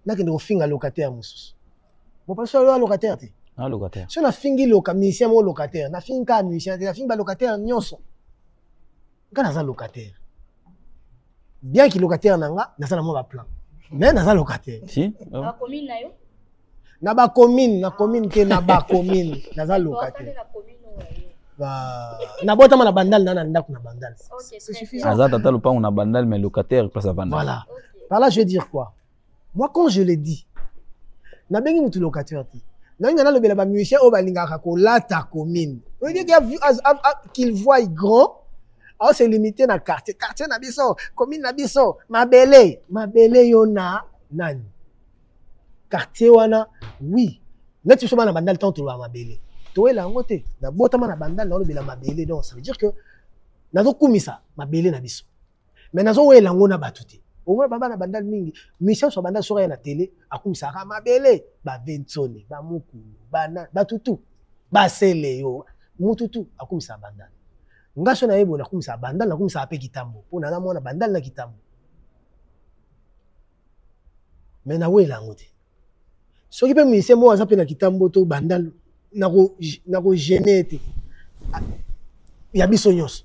de faire un locataire? Mon pasteur est locataire. Ah, locataire. Si on a fini musicien, mon locataire, on a fini un musicien, on a fini un locataire, nyonso. Quand on a un locataire, bien qu'il locataire nanga, on a un plan. Mais on a un locataire. Si? La commune na yo? Na ba commune ke na ba commune, on a un locataire. Na bota na bandal na ndako na bandal. C'est suffisant. Azat atalo pas on a bandal mais locataire place à bandal. Voilà. Par là je veux dire quoi? Moi quand je l'ai dit, na bengi mutu locataire ti. Na ngana le bela ba musicien o balingaka ko la ta commune. On dit qu'il voit grand. Alors c'est limité na quartier na biso, commune na biso, mabele yona nani. Quartier wana oui. Net tu na bandal tant to mabele. Toi là ngote na botama na bandal na lobela mabele donc ça veut dire que nazo kumisa mabele na biso. Mais nazo wela ngona batuti. Au moins baba na bandal mingi, mission so bandal so na télé akumisa ka mabele ba Bentone, ba Mukulu, ba tutu, ba sele yo, mututu akumisa bandal. Ngaso na yebo na kumisa bandal na kumisa ape kitambo. Pona na mona bandal na kitambo. Mais na wela ngote. So ki pe mission mo azape na kitambo to bandal nako gêner te ya biso nyonso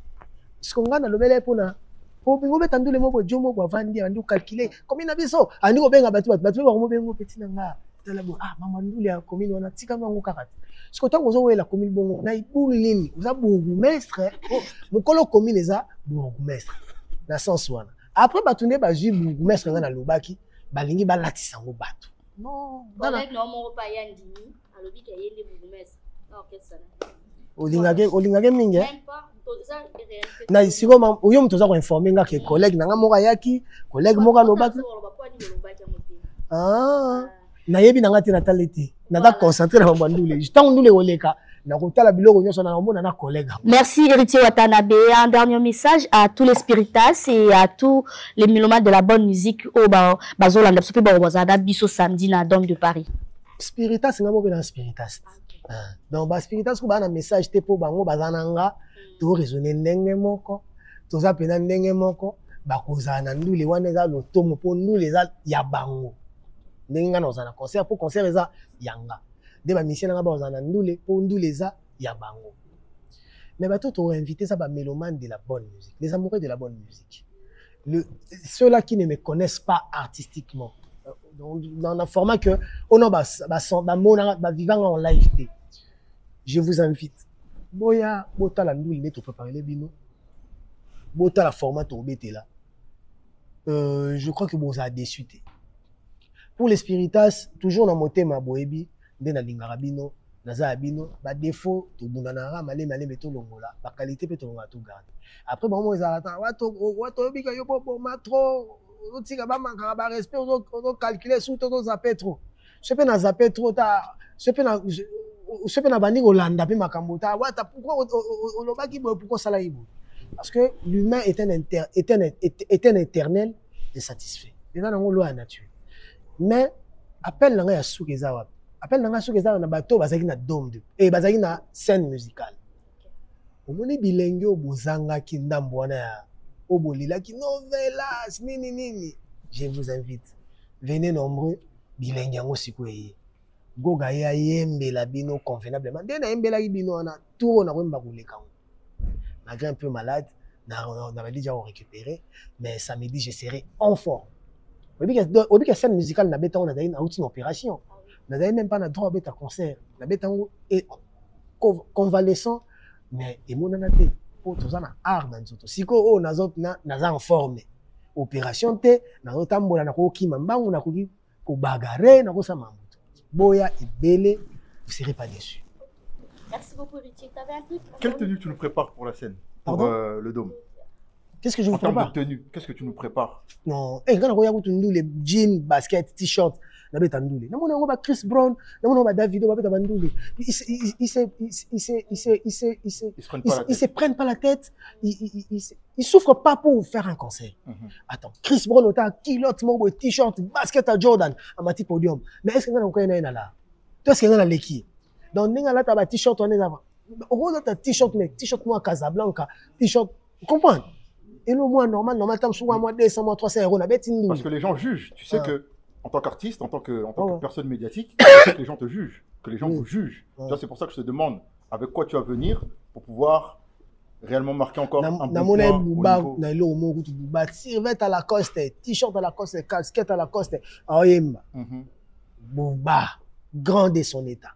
parce que ngana lobele pona po bingo betandule moko jomo kwa vandi andi calculer combien na biso andi ko benga batu ba ko bengo petit nanga tala bo mama ndule ya commune wana tika mango kakati parce que tango zo wela commune bongo na ibulini uza bourgmestre mukolo commune eza bourgmestre na sens wana après batunde ba ju bourgmestre ngana lobaki balingi balatisa ngo batu non collègue no mo pa yandini alobi ke yende bourgmestre na orchestre olingage mingi na siko ma uyo mtu za ko informer nga ke collègue nanga moka yaki collègue moka lobaki na yebi nanga te na talete na ta concentrer na bandule tant ndule oleka na kotala biloko nyonso na mona na collègue. Merci Héritier Watanabe. Un dernier message à tous les spiritas et à tous les mélomanes de la bonne musique au Bazolanda sopi ba bazada biso samedi na Dôme de Paris. Spiritas nga mo na spiritas. Donc ba spiritas ko ba na message te po bango bazananga to raisonner ndenge moko to za pena ndenge moko ba kozana ndule wana za lotomo po ndule za ya bango. Ndenge nga na ozana concert pour concert eza yanga. De ba mission nga ba ozana ndule po ndule za ya bango. Mais ba to invité ça ba mélomane de la bonne musique, les amoureux de la bonne musique. Ceux-là qui ne me connaissent pas artistiquement. Dans un format que on a vivant en live. Je vous invite. Boya, bota la ndule ne to préparer les bino. Bota la format to bete là. Je crois que vous a déçu. Pour les spiritas, toujours dans mon thème à Boebi, de na lingarabino, naza abino, ba défaut to bunanara malé meto longola, ba qualité peut to to garder. Après bon ils arrêtent, wato bika yo bo matro, otika ba manka ba respect, on calculer sous to zapper trop. Je peux na zapper trop ta, je peux na bandi Hollande pe makambo ta, wata pourquoi olobaki pourquoi ça là ibo? Parce que l'humain est un éternel insatisfait. C'est dans la loi nature. Mais appelle nanga ya soukeza wa. Appelle nanga soukeza na bato bazaki na dôme de et bazaki na scène musicale. Omoni bilenge obozanga ki ndambo wana ya obolila ki novelas nini. Je vous invite. Venez nombreux bilenge yango sikoye. Goga ya yembe la bino convenablement. Dena yembe la bino na tout na wemba koleka. Malgré un peu malade, on avait déjà récupéré, mais samedi je serai en forme. Au début que scène musicale na beta on a une opération. On n'a même pas le droit à concert. La beta est convalescent, mais et mon anaté pour tout ça na art dans tout. Si ko o na en forme. Opération te na otambola na ko kima mbangu na ko bagarre na ko sama moto. Boya ebele, vous serez pas déçus. Merci beaucoup Richie. Tu avais un truc? Quelle tenue tu nous prépares pour la scène? Pour le Dôme? Qu'est-ce que je vous prépare? En termes de tenue, qu'est-ce que tu nous prépares? Non, quand on regarde les jeans, basket, t-shirt, na beta ndule. Na mona ba Chris Brown, na mona ba Davido, ba beta bandule. Ils se prennent pas la tête, ils souffrent pas pour faire un concert. Attends, Chris Brown ota kilote mo t-shirt, basket à Jordan, à mati podium. Mais est-ce que on connaît là? Toi est-ce que on a l'équipe? Donc ninga là ta ba t-shirt on est avant. On a ta t-shirt mais t-shirt moi Casablanca, t-shirt, comprends? Et le mois normal, tam souvent moi 200 mois 300 euros na bête. Parce que les gens jugent, tu sais que en tant qu'artiste, en tant que personne médiatique, que les gens te jugent, que les gens vous jugent. Tu vois, c'est pour ça que je te demande avec quoi tu vas venir pour pouvoir réellement marquer encore un bon point au niveau. Serviette à Lacoste, t-shirt à Lacoste, casquette à Lacoste, Aoyemba. Bouba, grand de son état.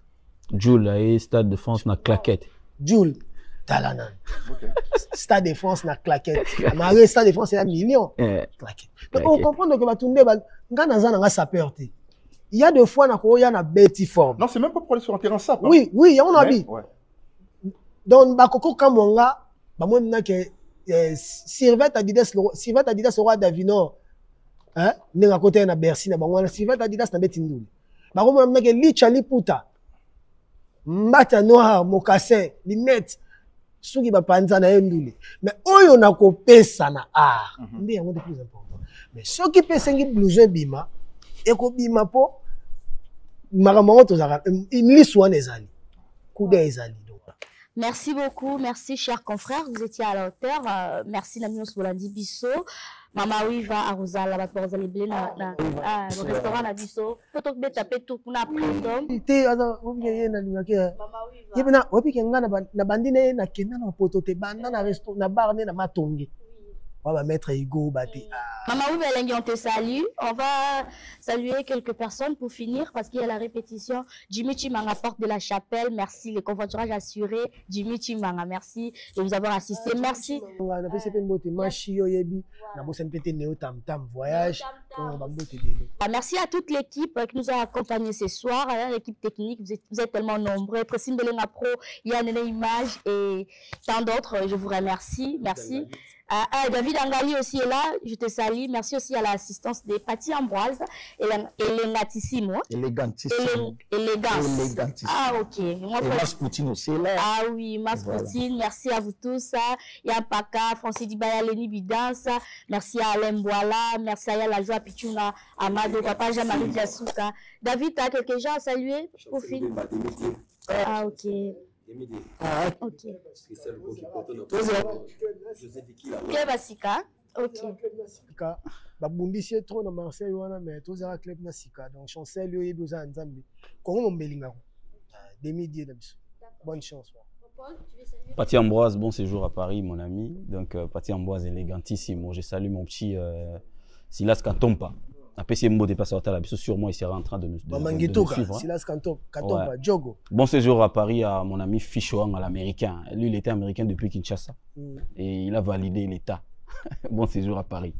Jules, et Stade de France na claquette. Jules, Talanan. Stade de France na claquette. Mais Stade de France c'est un million. Claquette. Donc on comprend que Batunde Ngana sapeur. Il y a des fois na na beti forme. Non, c'est même pas pour aller sur un terrain sap. Oui, oui, on a dit. Donc Bakoko Kamonga, bah moi maintenant que Serviette Adidas roi d'Avino, hein, n'est à côté na Bercy na bango na Serviette Adidas na betinduli. Bah moi maintenant que Lichali Puta, Mbata Noir, Mocassin, Linette, ceux qui va panza na enduli. Mais oyo na ko pesa na art, ndé yango de plus important. Mais ceux qui pesa ngi blouson bima, et ko bima po, maramango tozaka, une liste ou un ezali, kude ezali. Merci beaucoup, merci chers confrères, vous étiez à la hauteur. Merci Namios Bolandi Bisso. Mama Wiva Aruzala, Batbozali Blé, le restaurant na Bisso. Faut que tu tapes tout pour l'après-dom. Té, on vient na Mama Wiva. Yébena, opi kenga na bandine na kena na poto te banda na resto na bar na matongi. On va mettre Hugo Baté. Maman Ouvelengi, on te salue. On va saluer quelques personnes pour finir parce qu'il y a la répétition. Jimmy Chimanga, porte de la chapelle. Merci. Le covoiturage assuré. Jimmy Chimanga, merci de nous avoir assisté. Merci. Merci à toute l'équipe qui nous a accompagnés ce soir. L'équipe technique, vous êtes tellement nombreux. Précine de l'Enga Pro, il y a une image et tant d'autres. Je vous remercie. Merci. David Angali aussi est là, je te salue. Merci aussi à l'assistance de Patti Ambroise et Elengatissimo. Élégantissimo. Élégance. Ah, ok. Et Mas Poutine aussi est là. Ah oui, Mas Poutine, merci à vous tous. Yampaka, Francis Dibaya, Leni Bidance. Merci à Alain Boila, merci à La Joie Pichuna, Amado, Papa Jean-Marie Diasuka. David, tu as quelque chose à saluer pour finir? Ah, ok. Ok. Pierre Basika. Ok. Babundisi trop na Marseille wana mais tozala club na sika donc chancel yo yebi oza nzambe kongo mombelinga 2010 na biso. Bonne chance. Patti Ambroise, bon séjour à Paris mon ami. Donc Patti Ambroise élégantissime. Je salue mon petit Silas Kantompa. Après, si Mbo dépasse à la sûrement il sera en train de nous suivre. Silas Kantompa, Djogo. Bon séjour à Paris à mon ami Fichouang, à l'américain. Lui, il était américain depuis Kinshasa. Et il a validé l'État. Bon séjour à Paris.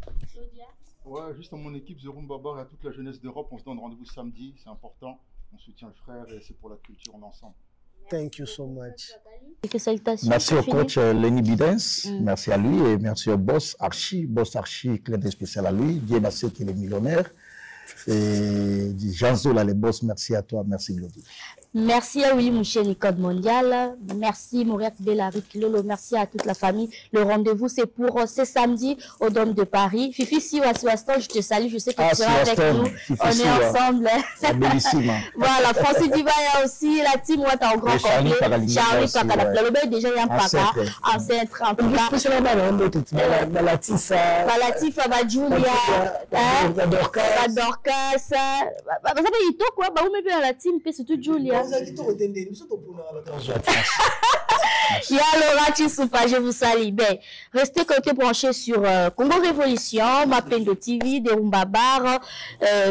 Ouais, juste à mon équipe, Zeroum Babar et à toute la jeunesse d'Europe, on se donne rendez-vous samedi, c'est important. On soutient le frère et c'est pour la culture, on est ensemble. Thank you so much. Merci au coach Lenny Bidens, merci à lui et merci au boss Archie, client spécial à lui, Dieu merci qu'il est millionnaire. Et Jean Zola, les boss, merci à toi, merci Glody. Merci à Willy Moucheni Code Mondial. Merci Mauriac Bellaric Lolo. Merci à toute la famille. Le rendez-vous, c'est pour ce samedi au Dôme de Paris. Fifi Siwaston, je te salue. Je sais que tu seras avec nous. On est ensemble. Voilà, Francis Dibaya aussi. La team Ouata au grand complet. Charlie Pakala. Le déjà, il y a un Paka. Enceinte, en tout cas. Balatifa, Julia. Dorcas. Ça veut dire quoi? Bah, vous mettez la team, c'est tout Julia. Yalora Tissoupa, je vous salue. Ben, restez côté branchés sur Congo Révolution, Mapendo TV, Derumba Bar,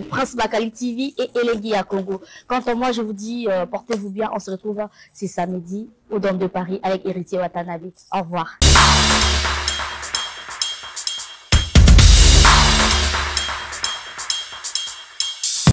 Prince Bakali TV et Elegi à Congo. Quant à moi, je vous dis, portez-vous bien. On se retrouve ce samedi au Dôme de Paris avec Héritier Watanabe. Au revoir.